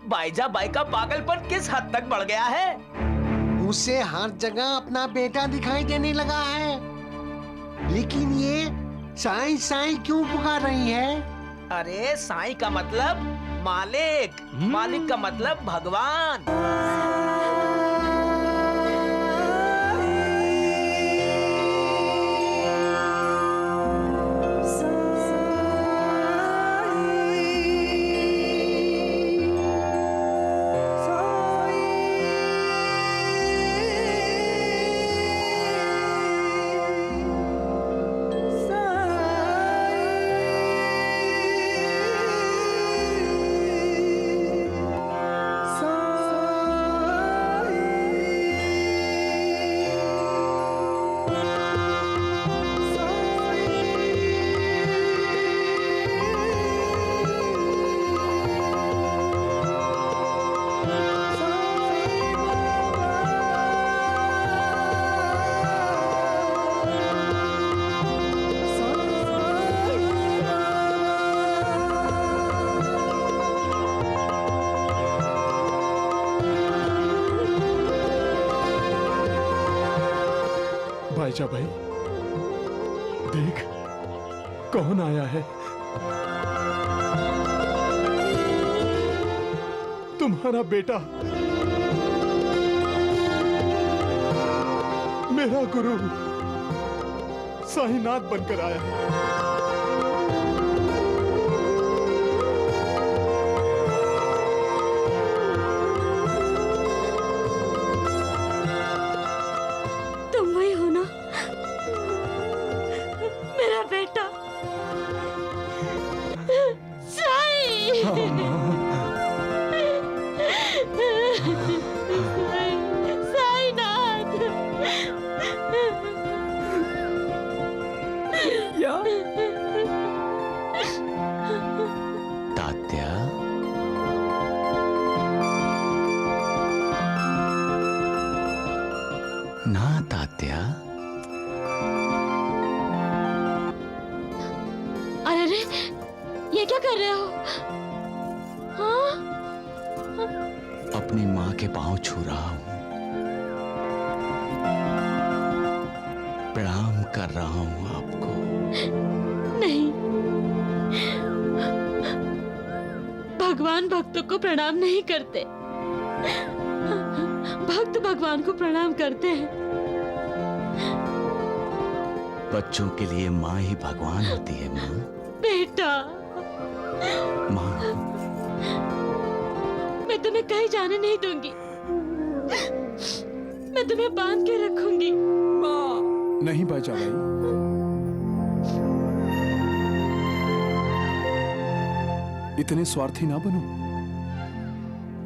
बाईजा बाई का पागलपन किस हद तक बढ़ गया है। उसे हर जगह अपना बेटा दिखाई देने लगा है, लेकिन ये साईं साईं क्यों पुकार रही है? अरे साईं का मतलब मालिक, मालिक का मतलब भगवान। भाईजा भाई, देख कौन आया है। तुम्हारा बेटा, मेरा गुरु साईनाथ बनकर आया है। तात्या, ना तात्या। अरे रे, ये क्या कर रहे हो? हाँ? अपनी माँ के पांव छू रहा हूँ, प्रणाम कर रहा हूँ आपको। नहीं, भगवान भक्तों को प्रणाम नहीं करते, भक्त भगवान को प्रणाम करते हैं। बच्चों के लिए माँ ही भगवान होती है। माँ, बेटा, माँ, मैं तुम्हें कहीं जाने नहीं दूंगी, मैं तुम्हें बांध के रखूंगी। नहीं बाजा भाई, इतने स्वार्थी ना बनो।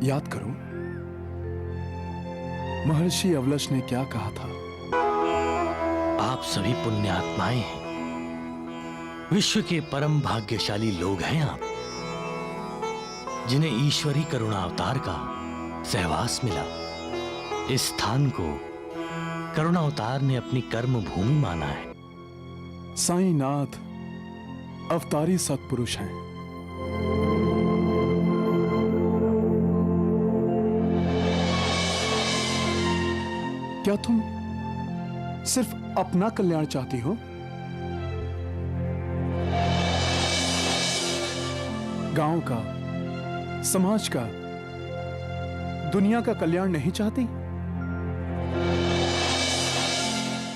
याद करो महर्षि अवलश ने क्या कहा था। आप सभी पुण्य आत्माएं हैं, विश्व के परम भाग्यशाली लोग हैं आप, जिन्हें ईश्वरी करुणा अवतार का सहवास मिला। इस स्थान को करुणा अवतार ने अपनी कर्म भूमि माना है। साईनाथ अवतारी सत्पुरुष हैं। क्या तुम सिर्फ अपना कल्याण चाहती हो? गांव का, समाज का, दुनिया का कल्याण नहीं चाहती?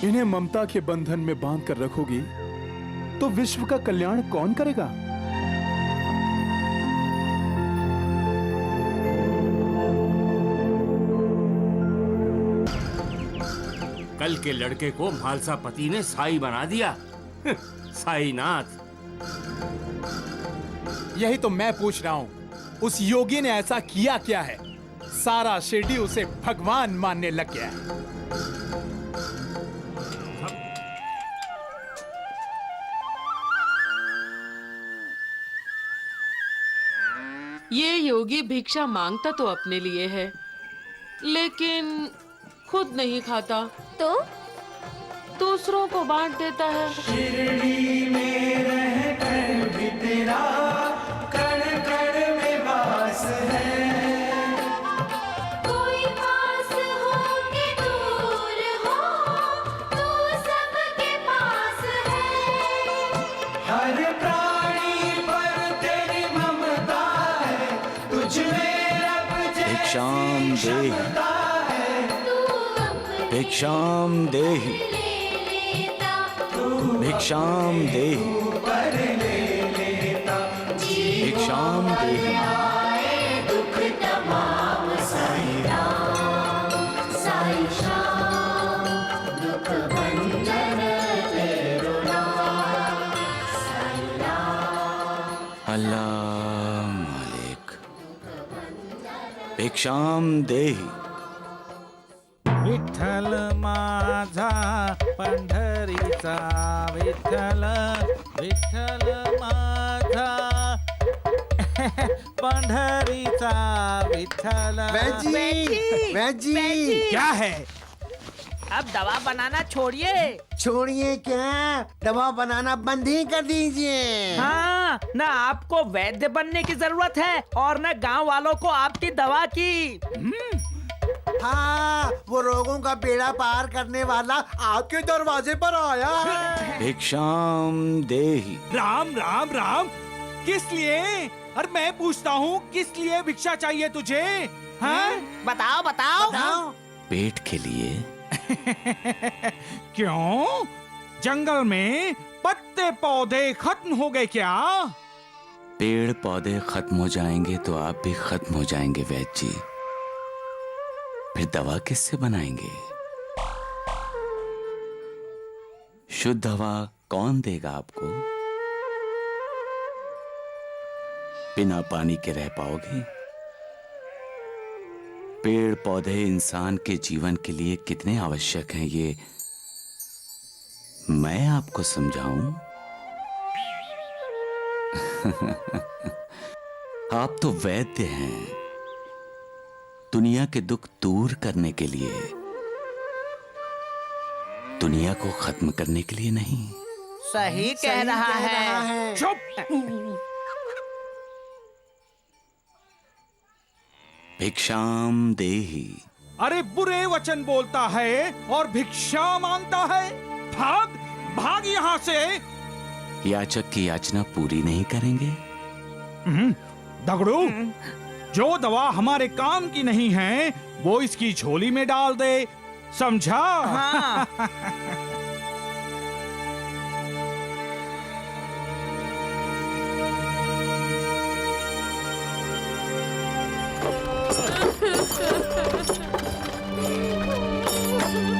इन्हें ममता के बंधन में बांध कर रखोगी तो विश्व का कल्याण कौन करेगा? कल के लड़के को म्हालसा पति ने साई बना दिया। साईनाथ। यही तो मैं पूछ रहा हूँ, उस योगी ने ऐसा किया क्या है? सारा शिरडी उसे भगवान मानने लग गया है। ये योगी भिक्षा मांगता तो अपने लिए है, लेकिन खुद नहीं खाता, तो दूसरों को बांट देता है। शिरडी में रहकर भी तेरा कण कण में वास है। कोई पास हो के दूर हो, तू सबके पास है। हर प्राणी पर भिक्षाम देहि भिक्षाम देहि भिक्षाम देहि भिक्षाम देहि अल्लाह मालिक भिक्षाम देहि विठ्ठल माझा पंढरीचा विठ्ठल विठ्ठल माझा पंढरीचा विठ्ठल वैजी क्या है? अब दवा बनाना छोड़िए। छोड़िए क्या, दवा बनाना बंद ही कर दीजिए। हाँ, न आपको वैद्य बनने की जरूरत है और न गांव वालों को आपकी दवा की। हाँ, वो रोगों का बेड़ा पार करने वाला आपके दरवाजे पर आया है। भिक्षाम देहि। राम राम राम, किस लिए? और मैं पूछता हूँ किस लिए भिक्षा चाहिए तुझे? हाँ? बताओ बताओ। पेट के लिए। क्यों? जंगल में पत्ते पौधे खत्म हो गए क्या? पेड़ पौधे खत्म हो जाएंगे तो आप भी खत्म हो जाएंगे वैद्य जी। फिर दवा किससे बनाएंगे? शुद्ध हवा कौन देगा आपको? बिना पानी के रह पाओगे? पेड़ पौधे इंसान के जीवन के लिए कितने आवश्यक हैं ये मैं आपको समझाऊं? आप तो वैद्य हैं, दुनिया के दुख दूर करने के लिए, दुनिया को खत्म करने के लिए नहीं। सही कह रहा है। चुप! भिक्षाम देहि। अरे बुरे वचन बोलता है और भिक्षा मांगता है। भाग भाग यहाँ से। याचक की याचना पूरी नहीं करेंगे? दगड़ू, जो दवा हमारे काम की नहीं है वो इसकी झोली में डाल दे, समझा? हाँ।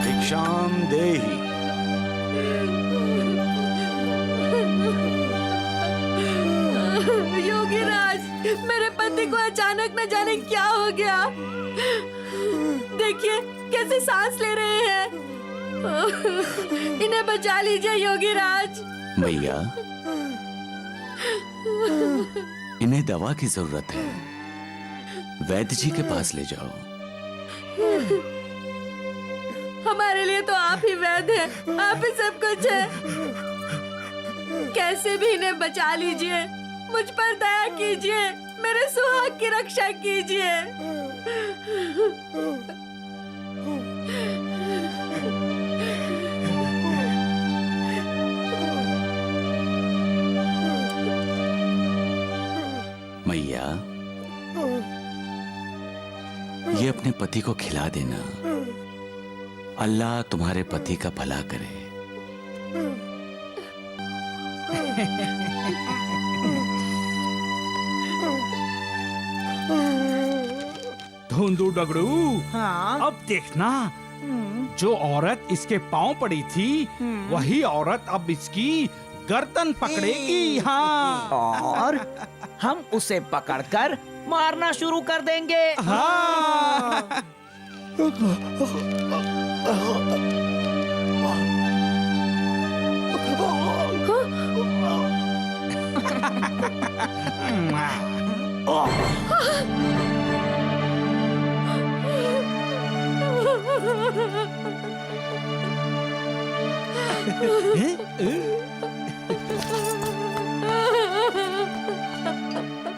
भिक्षाम देहि। योगीराज, मेरे पति को अचानक न जाने क्या हो गया। देखिए कैसे सांस ले रहे हैं। इन्हें बचा लीजिए योगीराज। भैया, इन्हें दवा की जरूरत है, वैद्य जी के पास ले जाओ। हमारे लिए तो आप ही वैद्य हैं, आप ही सब कुछ है। कैसे भी इन्हें बचा लीजिए, मुझ पर दया कीजिए, मेरे सुहाग की रक्षा कीजिए। मैया, ये अपने पति को खिला देना। अल्लाह तुम्हारे पति का भला करे। धुंधु डगड़ू, हाँ? अब देखना, जो औरत इसके पांव पड़ी थी वही औरत अब इसकी गर्दन पकड़ेगी। हाँ, और हम उसे पकड़कर मारना शुरू कर देंगे। हाँ।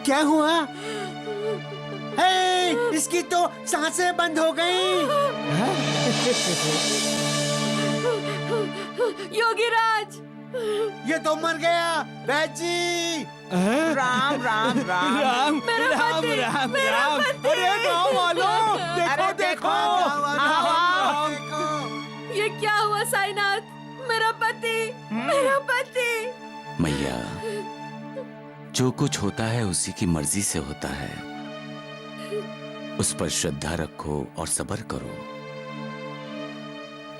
क्या हुआ? हे, इसकी तो सांसें बंद हो गई। योगीराज, ये तो मर गया बैजी। राम राम राम राम राम राम राम। अरे गाँव वालों देखो देखो। ये क्या हुआ साईनाथ? मेरा पति, मेरा पति। मैया, जो कुछ होता है उसी की मर्जी से होता है। उस पर श्रद्धा रखो और सब्र करो।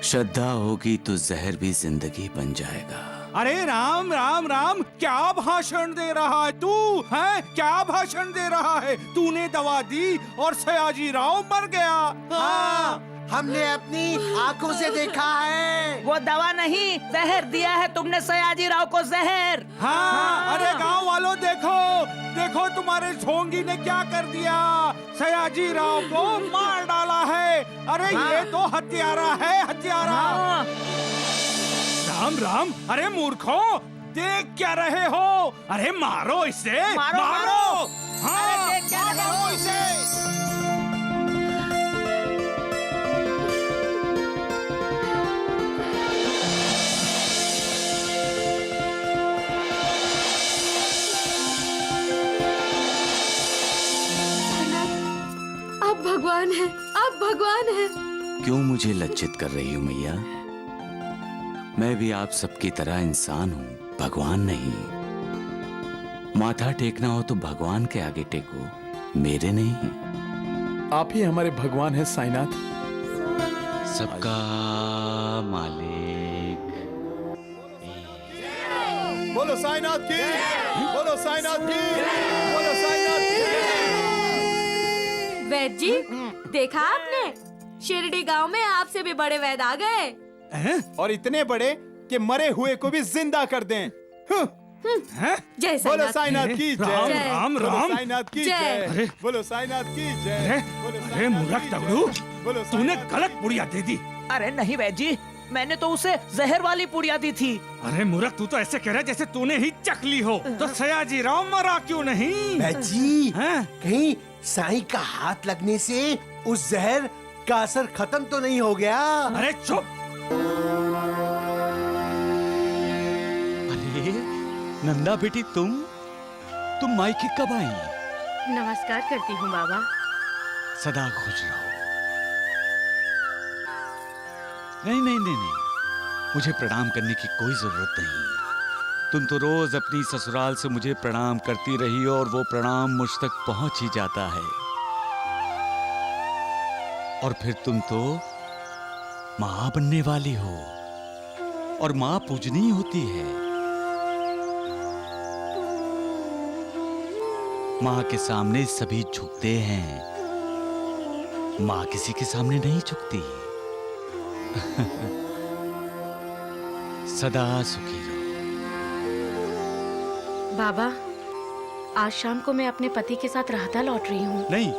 श्रद्धा होगी तो जहर भी जिंदगी बन जाएगा। अरे राम राम राम, क्या भाषण दे रहा है तू? है क्या भाषण दे रहा है? तूने दवा दी और सयाजी राव मर गया। हाँ, हमने अपनी आंखों से देखा है। वो दवा नहीं, जहर दिया है तुमने सयाजी राव को, जहर। हाँ, अरे गांव वालों देखो देखो, तुम्हारे झोंगी ने क्या कर दिया। सयाजी राव को मार डाला है। अरे ये तो हत्यारा है, हत्यारा। राम राम, अरे मूर्खों, देख क्या रहे हो? अरे मारो इसे, मारो, मारो। हाँ, अरे देख क्या रहे हो इसे। आप भगवान हैं, आप भगवान हैं। क्यों मुझे लज्जित कर रही हो मैया? मैं भी आप सबकी तरह इंसान हूँ, भगवान नहीं। माथा टेकना हो तो भगवान के आगे टेको, मेरे नहीं। आप ही हमारे भगवान हैं साईनाथ। सबका मालिक। बोलो साईनाथ की, बोलो साईनाथ की, बोलो साईनाथ की। वैद्य जी, देखा आपने? शिरडी गांव में आपसे भी बड़े वैद्य आ गए। और इतने बड़े कि मरे हुए को भी जिंदा कर दें। जय बोलो साईनाथ की जय। राम, बोलो राम। साईनाथ की जय। जय। बोलो साईनाथ की जय। अरे मूर्ख तगड़ू, तूने गलत पुड़िया दे दी। अरे नहीं वैद्य जी, मैंने तो उसे जहर वाली पुड़िया दी थी। अरे मूर्ख, तू तो ऐसे कह रहा है जैसे तूने ही चख ली हो। तो सयाजी राव मरा क्यों नहीं? बैजी, कहीं साईं का हाथ लगने से उस जहर का असर खत्म तो नहीं हो गया? अरे चुप। अरे नंदा बेटी, तुम मायके कब आई? नमस्कार करती हूँ बाबा। सदा खुश रहो। नहीं, मुझे प्रणाम करने की कोई जरूरत नहीं। तुम तो रोज अपनी ससुराल से मुझे प्रणाम करती रही हो और वो प्रणाम मुझ तक पहुंच ही जाता है। और फिर तुम तो मां बनने वाली हो, और मां पूजनीय होती है। मां के सामने सभी झुकते हैं, मां किसी के सामने नहीं झुकती। सदा सुखी रहो। बाबा, आज शाम को मैं अपने पति के साथ रहता लौट रही हूँ। नहीं,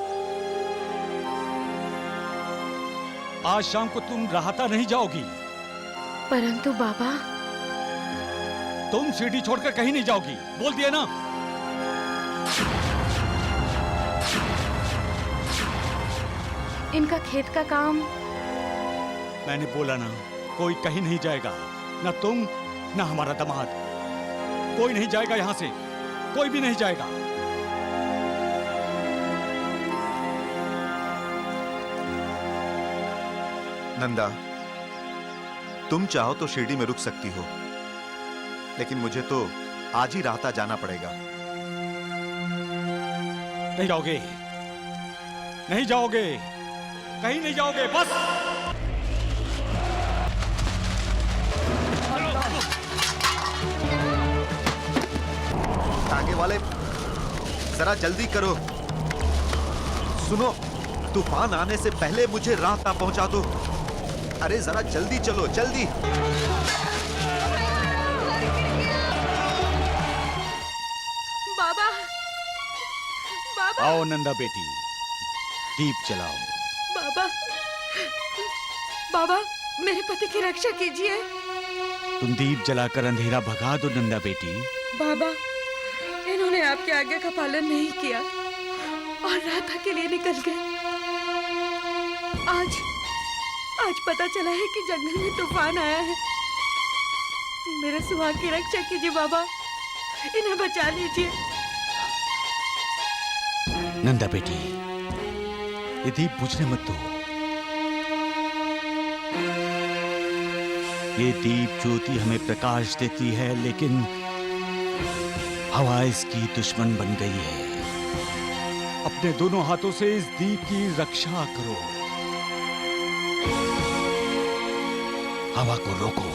आज शाम को तुम राहता नहीं जाओगी। परंतु बाबा, तुम शिरडी छोड़कर कहीं नहीं जाओगी, बोल दिया ना। इनका खेत का काम। मैंने बोला ना, कोई कहीं नहीं जाएगा, ना तुम ना हमारा दामाद। कोई नहीं जाएगा यहां से, कोई भी नहीं जाएगा। नंदा, तुम चाहो तो शिरडी में रुक सकती हो, लेकिन मुझे तो आज ही राहता जाना पड़ेगा। नहीं जाओगे, नहीं जाओगे, कहीं नहीं जाओगे, बस। आगे वाले, जरा जल्दी करो। सुनो, तूफान आने से पहले मुझे राहता पहुंचा दो। अरे जरा जल्दी चलो, जल्दी। बाबा, बाबा। आओ नंदा बेटी, दीप जलाओ। बाबा, बाबा, मेरे पति की रक्षा कीजिए। तुम दीप जलाकर अंधेरा भगा दो नंदा बेटी। बाबा, इन्होंने आपके आज्ञा का पालन नहीं किया और राधा के लिए निकल गए। आज पता चला है कि जंगल में तूफान आया है। मेरे सुहाग की रक्षा कीजिए बाबा, इन्हें बचा लीजिए। नंदा बेटी, ये दीप बुझने मत दो। ये दीप ज्योति हमें प्रकाश देती है, लेकिन हवा इसकी दुश्मन बन गई है। अपने दोनों हाथों से इस दीप की रक्षा करो। हवा को रोको,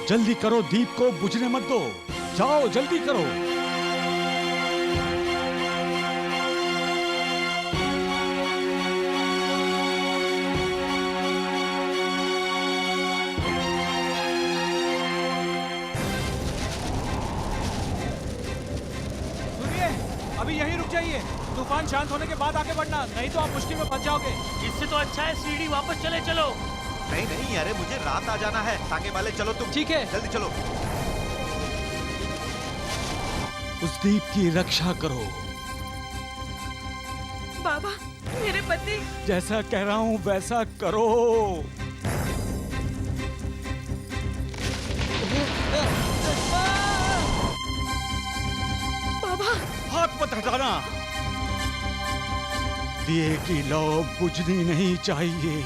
जल्दी करो, दीप को बुझने मत दो। जाओ, जल्दी करो। अभी यहीं रुक जाइए, तूफान शांत होने के बाद आगे बढ़ना, नहीं तो आप मुश्किल में फंस जाओगे। इससे तो अच्छा है सीढ़ी वापस चले चलो। नहीं नहीं, अरे मुझे रात आ जाना है। आगे वाले चलो तुम। ठीक है, जल्दी चलो। उस दीप की रक्षा करो। बाबा, मेरे पति। जैसा कह रहा हूं वैसा करो। बाबा, हाथ मत हटाना। दिए की लौ बुझनी नहीं चाहिए।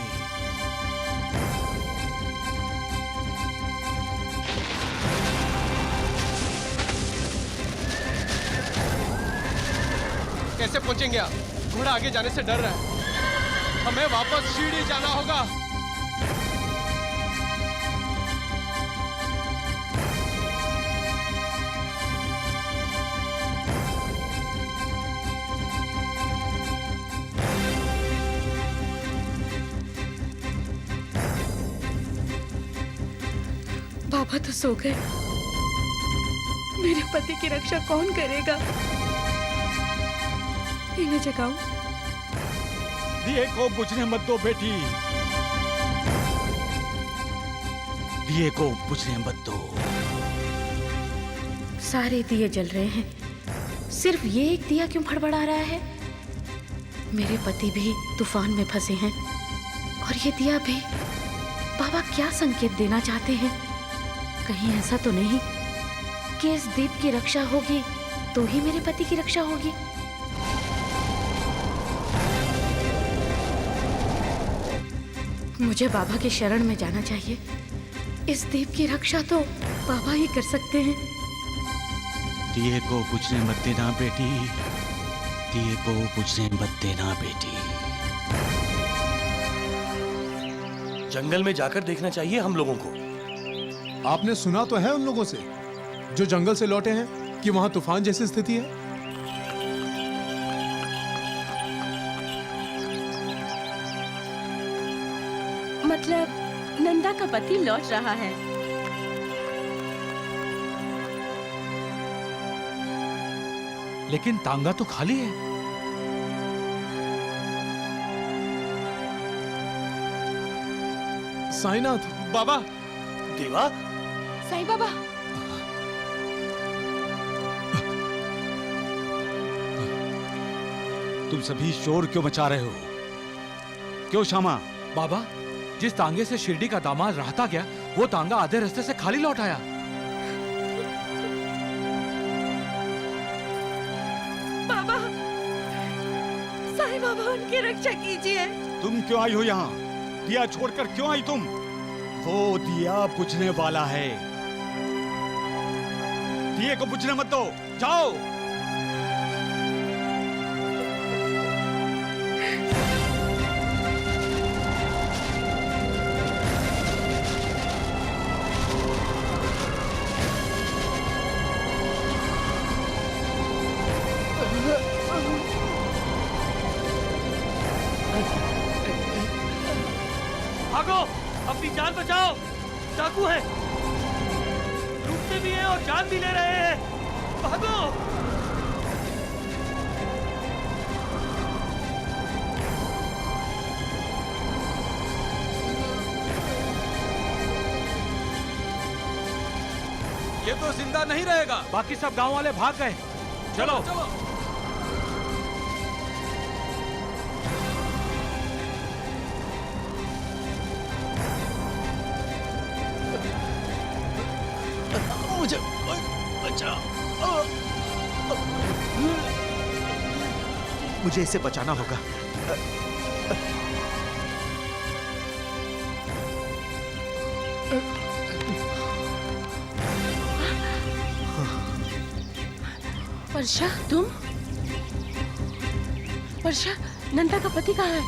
कैसे पहुंचेंगे आप? घोड़ा आगे जाने से डर रहा है। हमें वापस सीढ़ी जाना होगा। बाबा तो सो गए, मेरे पति की रक्षा कौन करेगा? इन्हें जगाऊं? दिए को बुझने मत दो बेटी, दिए को बुझने मत दो। सारे दिए जल रहे हैं, सिर्फ ये एक दिया क्यों फड़फड़ा रहा है? मेरे पति भी तूफान में फंसे हैं और ये दिया भी। बाबा क्या संकेत देना चाहते हैं? कहीं ऐसा तो नहीं कि इस दीप की रक्षा होगी तो ही मेरे पति की रक्षा होगी? मुझे बाबा की शरण में जाना चाहिए। इस दीप की रक्षा तो बाबा ही कर सकते हैं। दिए को बुझने मत देना बेटी, दिए को बुझने मत देना बेटी। जंगल में जाकर देखना चाहिए हम लोगों को। आपने सुना तो है उन लोगों से जो जंगल से लौटे हैं कि वहां तूफान जैसी स्थिति है। मतलब नंदा का पति लौट रहा है। लेकिन तांगा तो खाली है। साईनाथ, बाबा, देवा, साईं बाबा, तुम सभी शोर क्यों मचा रहे हो? क्यों श्यामा? बाबा, जिस तांगे से शिरडी का दामाद रहता गया, वो तांगा आधे रास्ते से खाली लौट आया। बाबा, साईं बाबा उनकी रक्षा कीजिए। तुम क्यों आई हो यहाँ? दिया छोड़कर क्यों आई तुम? वो दिया बुझने वाला है, दिए को बुझने मत दो। जाओ। भागो, अपनी जान बचाओ। डाकू है, लूटते भी हैं और जान भी ले रहे हैं। भागो। ये तो जिंदा नहीं रहेगा। बाकी सब गांव वाले भाग गए। चलो, चलो। मुझे बचाओ। मुझे इसे बचाना होगा। वर्षा, तुम? वर्षा, नंदा का पति कहाँ है?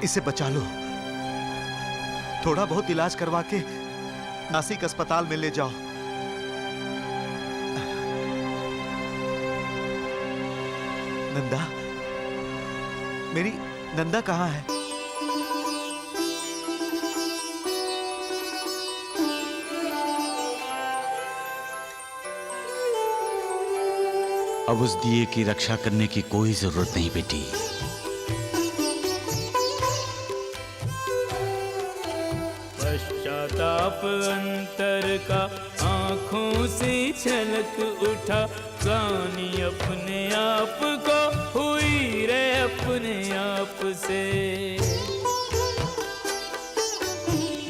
इसे बचा लो। थोड़ा बहुत इलाज करवा के नासिक अस्पताल में ले जाओ। नंदा, मेरी नंदा कहाँ है? अब उस दिए की रक्षा करने की कोई जरूरत नहीं बेटी। पश्चाताप अंतर का आंखों से छलक उठा, जानी अपने आप को हुई रे अपने आप से।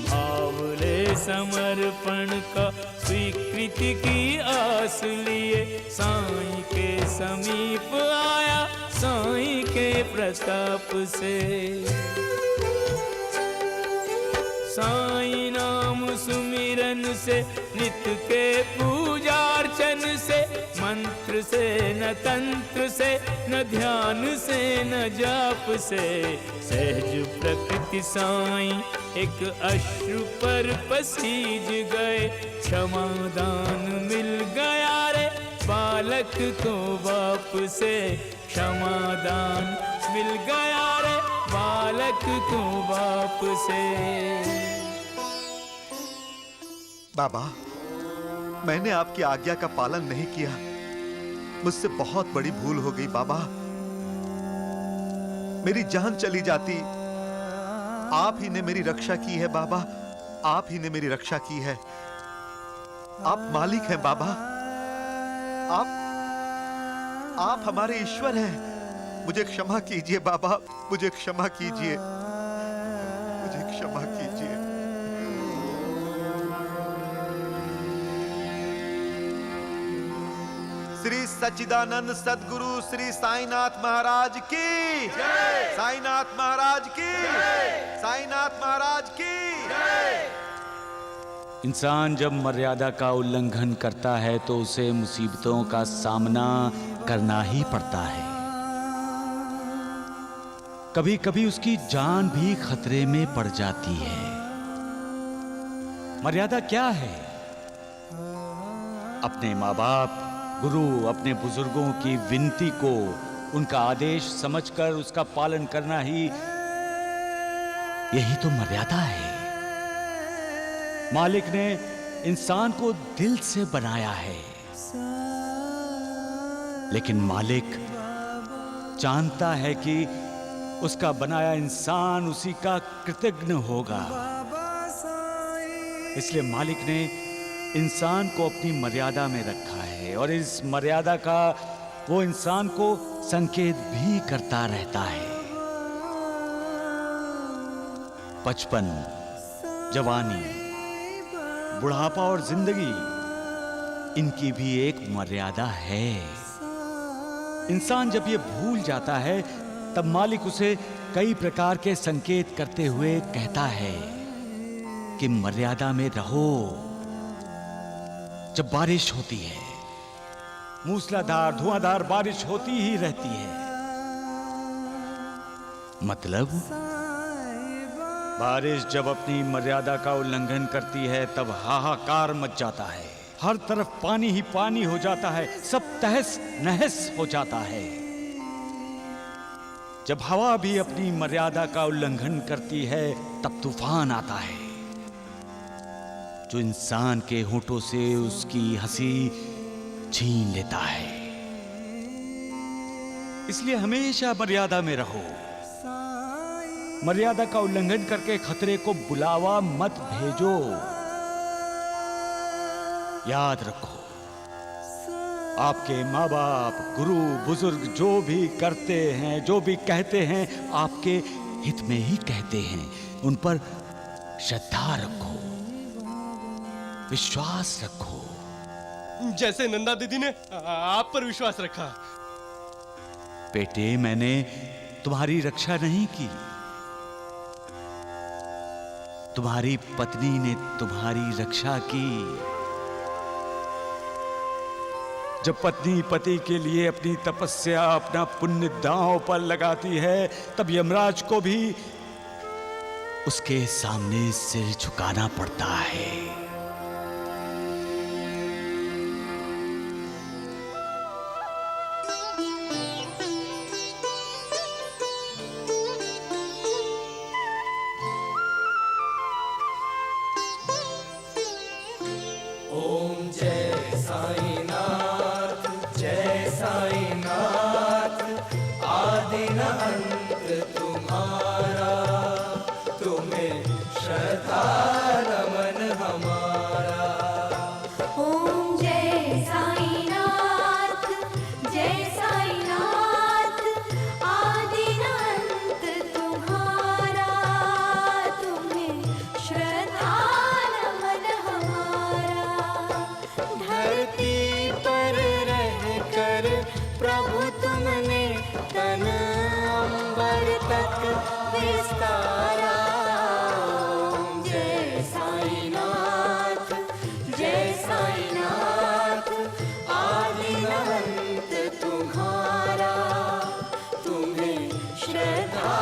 भावले समर्पण का स्वीकृति की आस लिए, साईं के समीप आया साईं के प्रताप से। साईं नाम सुमिरन से, नित्य के पूजार्चन से, मंत्र से न तंत्र से, न ध्यान से न जाप से, सहज प्रकृति साईं एक अश्रु पर पसीज गए। क्षमादान मिल गया रे बालक को बाप से, क्षमादान मिल गया रे बालक को बाप से। बाबा, मैंने आपकी आज्ञा का पालन नहीं किया। मुझसे बहुत बड़ी भूल हो गई बाबा। मेरी जान चली जाती। आप ही ने मेरी रक्षा की है बाबा, आप ही ने मेरी रक्षा की है। आप मालिक हैं बाबा, आप हमारे ईश्वर हैं। मुझे क्षमा कीजिए बाबा, मुझे क्षमा कीजिए, मुझे क्षमा कीजिए। श्री सच्चिदानंद सद्गुरु श्री साईनाथ महाराज की जय। साईनाथ महाराज की जय। साईनाथ महाराज की जय। इंसान जब मर्यादा का उल्लंघन करता है तो उसे मुसीबतों का सामना करना ही पड़ता है। कभी कभी उसकी जान भी खतरे में पड़ जाती है। मर्यादा क्या है? अपने माँ बाप, गुरु, अपने बुजुर्गों की विनती को उनका आदेश समझकर उसका पालन करना ही, यही तो मर्यादा है। मालिक ने इंसान को दिल से बनाया है, लेकिन मालिक जानता है कि उसका बनाया इंसान उसी का कृतज्ञ होगा। इसलिए मालिक ने इंसान को अपनी मर्यादा में रखा है और इस मर्यादा का वो इंसान को संकेत भी करता रहता है। बचपन, जवानी, बुढ़ापा और जिंदगी, इनकी भी एक मर्यादा है। इंसान जब ये भूल जाता है तब मालिक उसे कई प्रकार के संकेत करते हुए कहता है कि मर्यादा में रहो। जब बारिश होती है, मूसलाधार धुआंधार बारिश होती ही रहती है, मतलब बारिश जब अपनी मर्यादा का उल्लंघन करती है तब हाहाकार मच जाता है। हर तरफ पानी ही पानी हो जाता है, सब तहस नहस हो जाता है। जब हवा भी अपनी मर्यादा का उल्लंघन करती है तब तूफान आता है। जो इंसान के होठों से उसकी हंसी छीन लेता है। इसलिए हमेशा मर्यादा में रहो। मर्यादा का उल्लंघन करके खतरे को बुलावा मत भेजो। याद रखो, आपके माँ बाप, गुरु, बुजुर्ग जो भी करते हैं, जो भी कहते हैं, आपके हित में ही कहते हैं। उन पर श्रद्धा रखो, विश्वास रखो। जैसे नंदा दीदी ने आप पर विश्वास रखा। बेटे, मैंने तुम्हारी रक्षा नहीं की, तुम्हारी पत्नी ने तुम्हारी रक्षा की। जब पत्नी पति के लिए अपनी तपस्या, अपना पुण्य दांव पर लगाती है, तब यमराज को भी उसके सामने सिर झुकाना पड़ता है। ओम जय साईनाथ, जय साईनाथ। आदि न अंत तुम्हारा, तुम्हें श्रद्धा नमन हमारा। ओम जय साईनाथ, जय साईनाथ। आदि न अंत तुम्हारा, तुम्हें श्रद्धा नमन हमारा। धरती पर रहकर प्रभु तुमने तन अंबर तक विस्तारा। ओम जय साईनाथ, जय साईनाथ। आदि न अंत तुम्हारा, तुम्हें श्रद्धा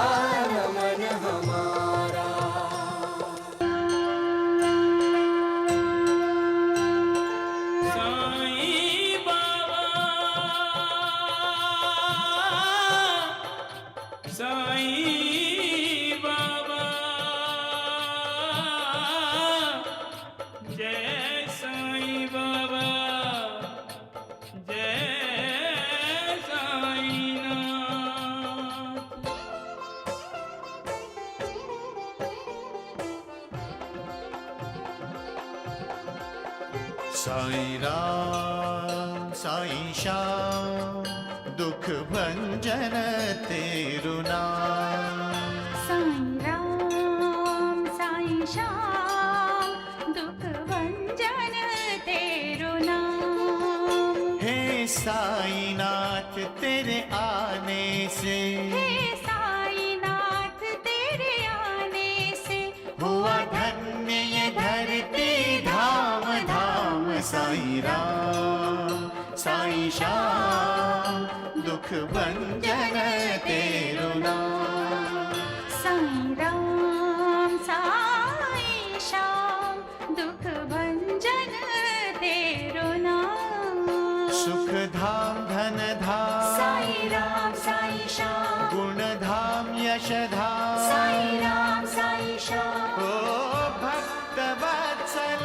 नमन हमारा। साईं बाबा, साईं बाबा। जय साईं बाबा, जय साईनाथ। साईं राम साईं श्याम, दुख भंजन तेरु नाम। साईं राम साईं श्याम, दुख भंजन तेरो नाम। हे साईनाथ तेरे आने से, हे साईनाथ तेरे आने से हुआ धन्य ये धरती धाम धाम। साईं राम साईं श्याम, दुख भंजन तेरु नाम। साईं राम साईं श्याम, दुख भंजन तेरो नाम। सुख धाम धन धाम, साईं राम साईं श्याम। गुण धाम यश धाम, साईं राम साईं श्याम। ओ भक्त वत्सल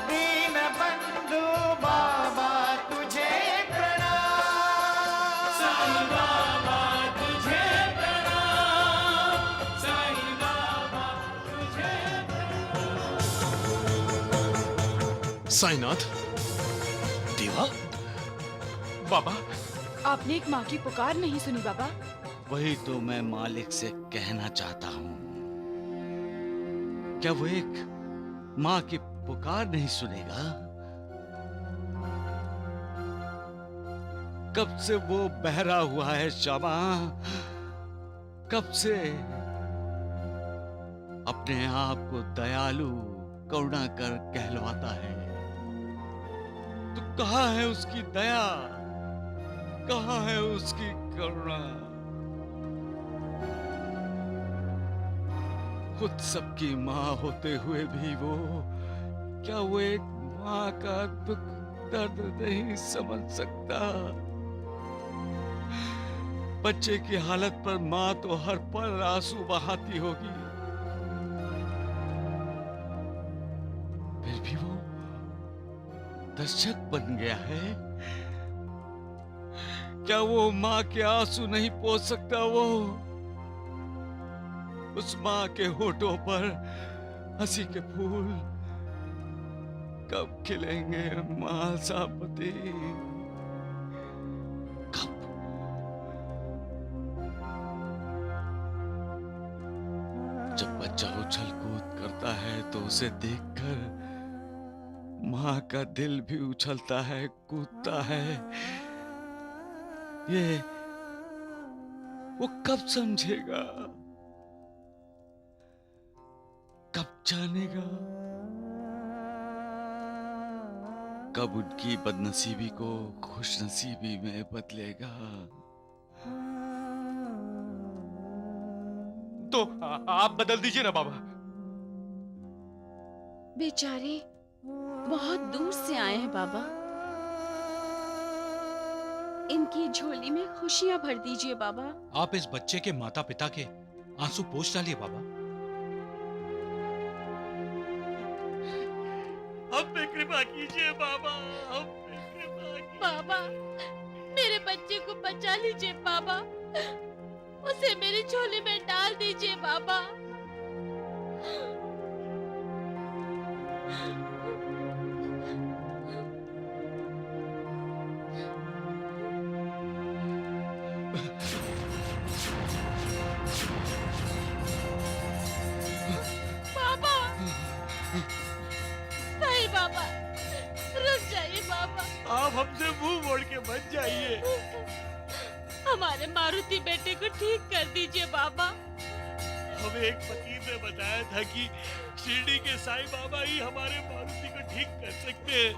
दीन बंधु बाबा तुझे प्रणाम। साईं बाबा तुझे प्रणाम, साईं बाबा तुझे साईनाथ, देवा, बाबा। आपने एक माँ की पुकार नहीं सुनी बाबा? वही तो मैं मालिक से कहना चाहता हूं। क्या वो एक माँ की पुकार नहीं सुनेगा? कब से वो बहरा हुआ है श्यामा, कब से अपने आप को दयालु करुणाकर कहलवाता है। तो कहाँ है उसकी दया, कहाँ है उसकी करुणा? खुद सबकी माँ होते हुए भी वो, क्या वो एक माँ का दुख दर्द नहीं समझ सकता? बच्चे की हालत पर माँ तो हर पल आंसू बहाती होगी, फिर भी वो दर्शक बन गया है? क्या वो माँ के आंसू नहीं पोंछ सकता? वो उस माँ के होठों पर हंसी के फूल कब खिलेंगे महासापति? कब? जब बच्चा उछल कूद करता है तो उसे देखकर माँ का दिल भी उछलता है, कूदता है। ये वो कब समझेगा, कब जानेगा, कब उनकी बदनसीबी को खुशनसीबी में बदलेगा? तो आप बदल दीजिए ना बाबा। बेचारे बहुत दूर से आए हैं बाबा, इनकी झोली में खुशियां भर दीजिए बाबा। आप इस बच्चे के माता पिता के आंसू पोंछ डालिए बाबा। हम पे कृपा कीजिए बाबा, हम पे कृपा कीजिए। बाबा, मेरे बच्चे को बचा लीजिए बाबा, उसे मेरी झोली में डाल दीजिए बाबा। बाबा, नहीं बाबा, रुक जाइए बाबा। आप हमसे मुंह मोड़ के मत जाइए। हमारे मारुति बेटे को ठीक कर दीजिए बाबा। हमें एक फकीर ने बताया था कि शिरडी के साईं बाबा ही हमारे मारुति को ठीक कर सकते हैं।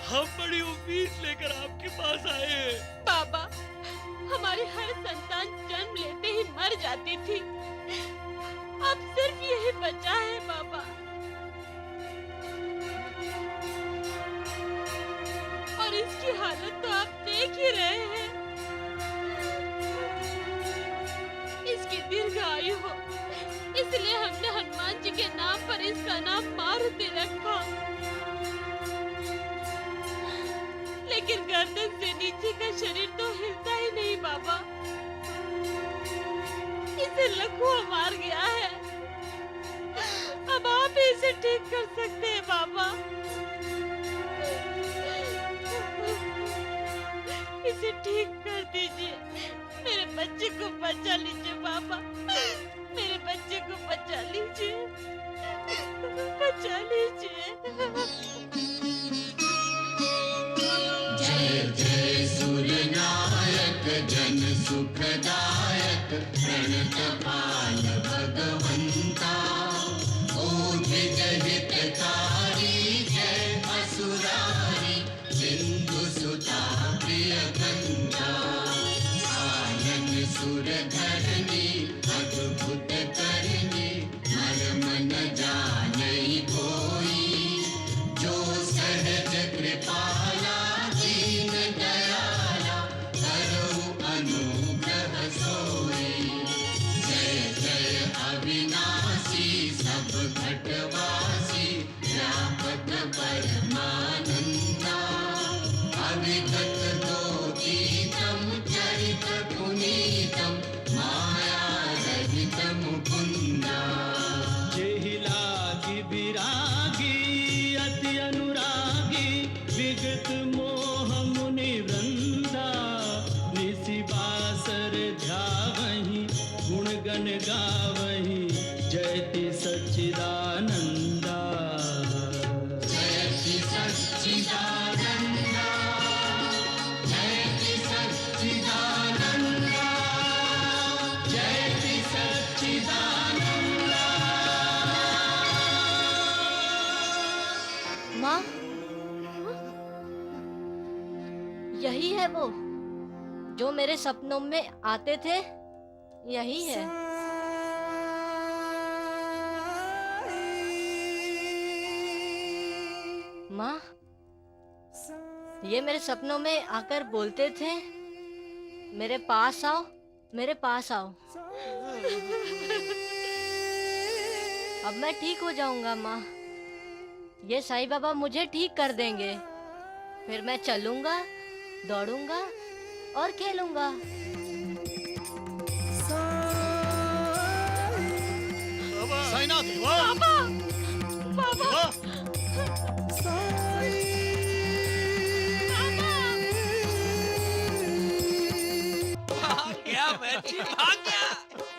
हम बड़ी उम्मीद लेकर आपके पास आए हैं। बाबा, हमारी हर संतान जन्म लेते ही मर जाती थी, अब सिर्फ यही बचा है बाबा। और इसकी हालत तो आप देख ही रहे हैं। इसकी दीर्घायु हो, इसलिए हमने हनुमान जी के नाम पर इसका नाम मारुति रखा। लेकिन गर्दन से नीचे का शरीर तो हिलता ही नहीं बाबा, इसे लकवा मार गया है। अब आप ही इसे ठीक कर सकते हैं बाबा। इसे ठीक कर दीजिए, मेरे बच्चे को बचा लीजिए बाबा, मेरे बच्चे को बचा लीजिए, बचा लीजिए। जय जय सूर्यनायक जन सुखदायक प्रणतपाल भगवंता, ओझ हितकारी जय असुरारी सिंधु सुता प्रियकंता, आनन सुर धरणी अद्भुत करनी मर्म न जानई कोई, जो सहज कृपाला दीन दयाला करहु अनुग्रह सोई। जय जय अविनाशी सब घटवासी व्यापक परमानंदा, अविगत दोतीतम चरित पुनीतम माया रहित मुकुंदा। जेहि लागी विरागी अति अनुरागी विगत मोह मुनि वृंदा, निसि बासर ध्यावहि गुण गण गावहि जयति सच्चिदानंदा। जयति सच्चिदानंदा, जयति सच्चिदानंदा, जयति सच्चिदानंदा। माँ, यही है वो जो मेरे सपनों में आते थे, यही है। माँ, ये मेरे सपनों में आकर बोलते थे, मेरे पास आओ, मेरे पास आओ। अब मैं ठीक हो जाऊंगा माँ, ये साईं बाबा मुझे ठीक कर देंगे। फिर मैं चलूंगा, दौड़ूंगा और खेलूंगा। साईनाथ, पापा, पापा, भाग गया बच्ची, भाग गया।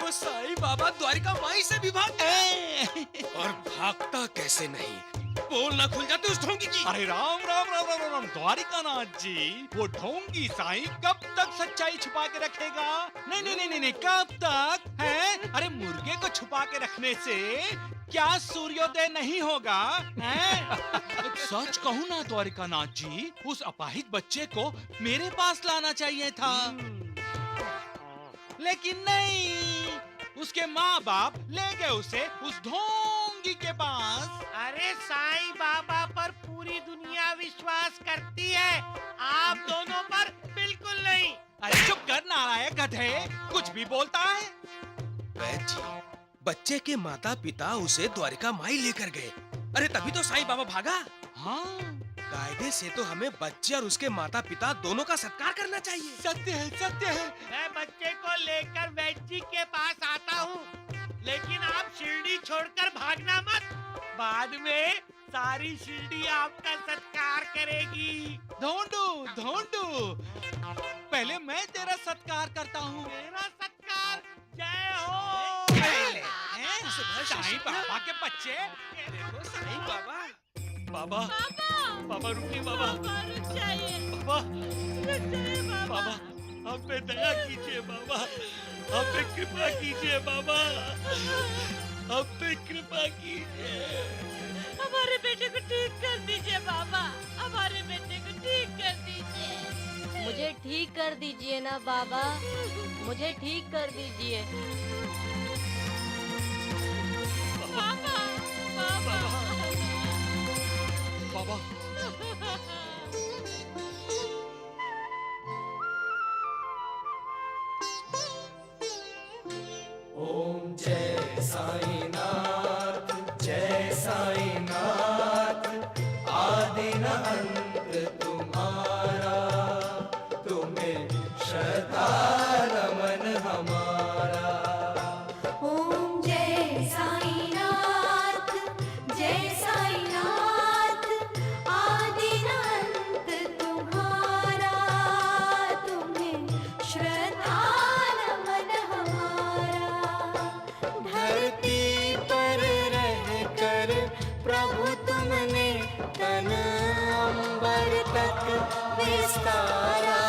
वो साईं बाबा द्वारिका माई से भी भाग गया। और भागता कैसे नहीं, बोल ना खुल जाते उस ढोंगी की। अरे राम राम राम राम राम द्वारिकानाथ जी, वो ढोंगी साईं कब तक सच्चाई छुपा के रखेगा? नहीं नहीं नहीं नहीं, कब तक है? अरे मुर्गे को छुपा के रखने से क्या सूर्योदय नहीं होगा? हैं? सच कहूँ ना द्वारिकानाथ जी, उस अपाहिज बच्चे को मेरे पास लाना चाहिए था, लेकिन नहीं, उसके माँ बाप ले गए उसे उस ढोंगी के पास। अरे साईं बाबा पर पूरी दुनिया विश्वास करती है, आप दोनों पर बिल्कुल नहीं। अरे चुप कर नालायक गधे, कुछ भी बोलता है। वैद जी, बच्चे के माता पिता उसे द्वारिका माई लेकर गए। अरे तभी तो साईं बाबा भागा। हाँ, कायदे से तो हमें बच्चे और उसके माता पिता दोनों का सत्कार करना चाहिए। सत्य है, सत्य है। मैं बच्चे को लेकर वैद जी के पास आता हूँ, लेकिन आप शिरडी छोड़कर भागना मत, बाद में सारी शिरडी आपका सत्कार करेगी। ढोंडू ढोंडू, पहले मैं तेरा सत्कार करता हूँ। मेरा सत्कार? जय हो। साईं बाबा के बच्चे, देखो साईं बाबा। बाबा, बाबा रुकिए बाबा, रुक जाइए, बाबा, रुक जाइए बाबा। बाबा हम पे दया कीजिए बाबा, हम पे कृपा कीजिए बाबा, हम पे कृपा कीजिए। हमारे बेटे को ठीक कर दीजिए बाबा, हमारे बेटे को ठीक कर दीजिए। मुझे ठीक कर दीजिए ना बाबा, मुझे ठीक कर दीजिए। बाबा, बाबा, बाबा। ओम जय साईनाथ, जय साईनाथ, आदि न अंत तुम्हारा, तुम्हें श्रद्धा नमन हमारा। ओम जय साईनाथ, जय साईनाथ, आदि न अंत तुम्हारा, तुम्हें श्रद्धा नमन हमारा। धरती पर रहकर प्रभु तुमने तन अंबर तक विस्तारा।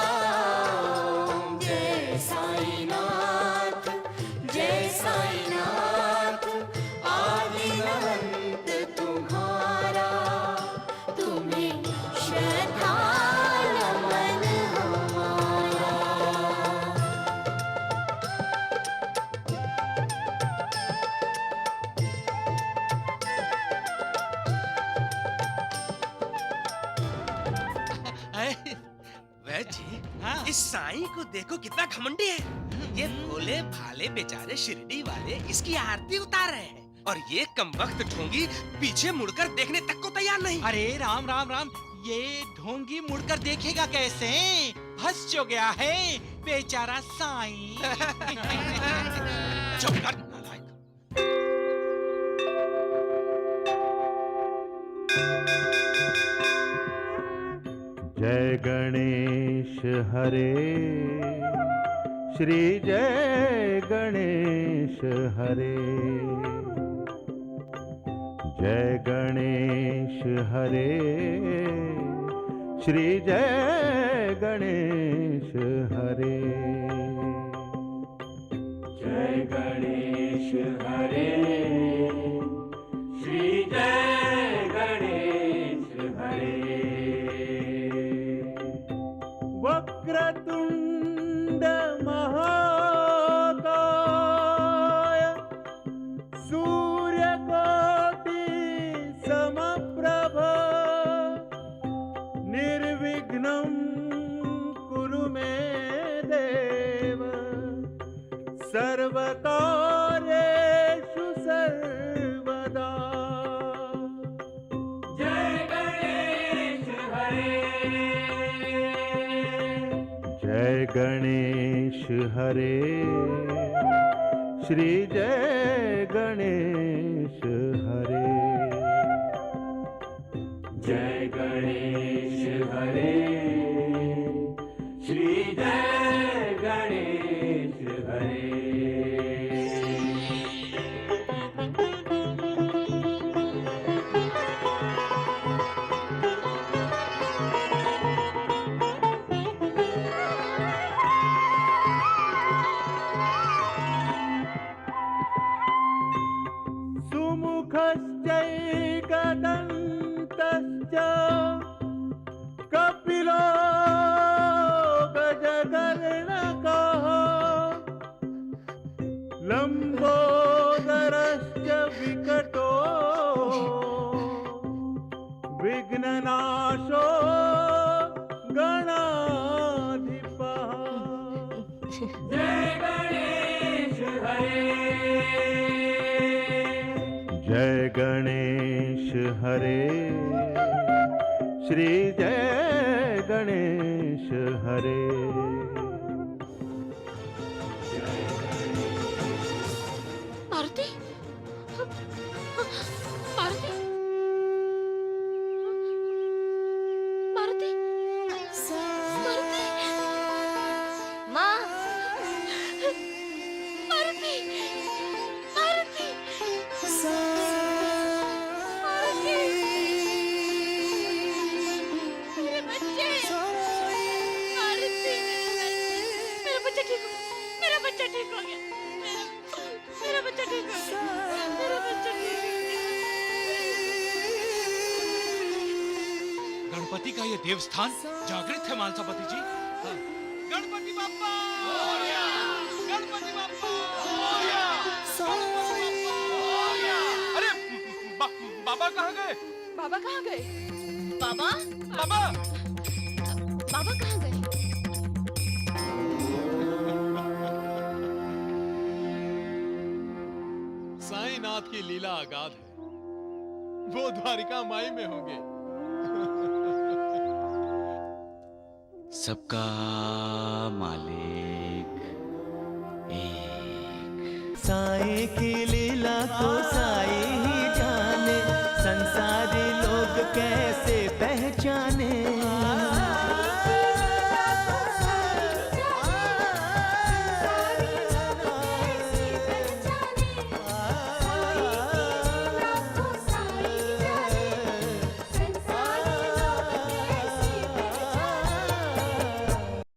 ओम जय साईनाथ, जय साईनाथ, आदि न अंत तुम्हारा, तुम्हें श्रद्धा नमन हमारा। वैद जी, इस साईं को देखो कितना घमंडी है। ये भोले भाले बेचारे शिरडी वाले इसकी आरती उतार रहे हैं, और ये कमबख्त ढोंगी पीछे मुड़कर देखने तक को तैयार नहीं। अरे राम राम राम, ये ढोंगी मुड़कर देखेगा कैसे? फंस जो गया है बेचारा साईं। चुप कर नालायक। जय गणेश हरे, श्री जय गणेश हरे, जय गणेश हरे, श्री जय गणेश हरे, जय गणेश हरे, श्री जय गणेश हरे। वक्रतुंड महाकाय, सूर्यकोटि समप्रभ, निर्विघ्नं कुरु मे देव, सर्वकार्येषु सर्वदा। जय गणेश हरे, जय गणेश हरे श्री जय गणेश हरे जय गणेश हरे श्री जय गणेश हरे सुमुखश्चैकदन्तश्च कपिलो गजकर्णकः लम्बोदरश्च विकटो विघ्ननाशो गणाधिपः जय गणेश हरे जय गणेश हरे श्री जय गणेश हरे मारुति मारुति मारुति मारुति माँ मारुति मारुति मेरे बच्चे मारुति मेरा बच्चा ठीक हो गया मेरा बच्चा ठीक हो गया मेरा बच्चा ठीक हो गया मेरा बच्चा ठीक हो गया गणपति का ये देवस्थान जागृत है मानसापति जी। गणपति बाप्पा गणपति बाप्पा अरे बाबा कहाँ गए? बाबा कहाँ गए? बाबा बाबा बाबा कहाँ गए? साईनाथ की लीला अगाध है, वो द्वारिका माई में होंगे। सबका मालिक एक। साईं की लीला को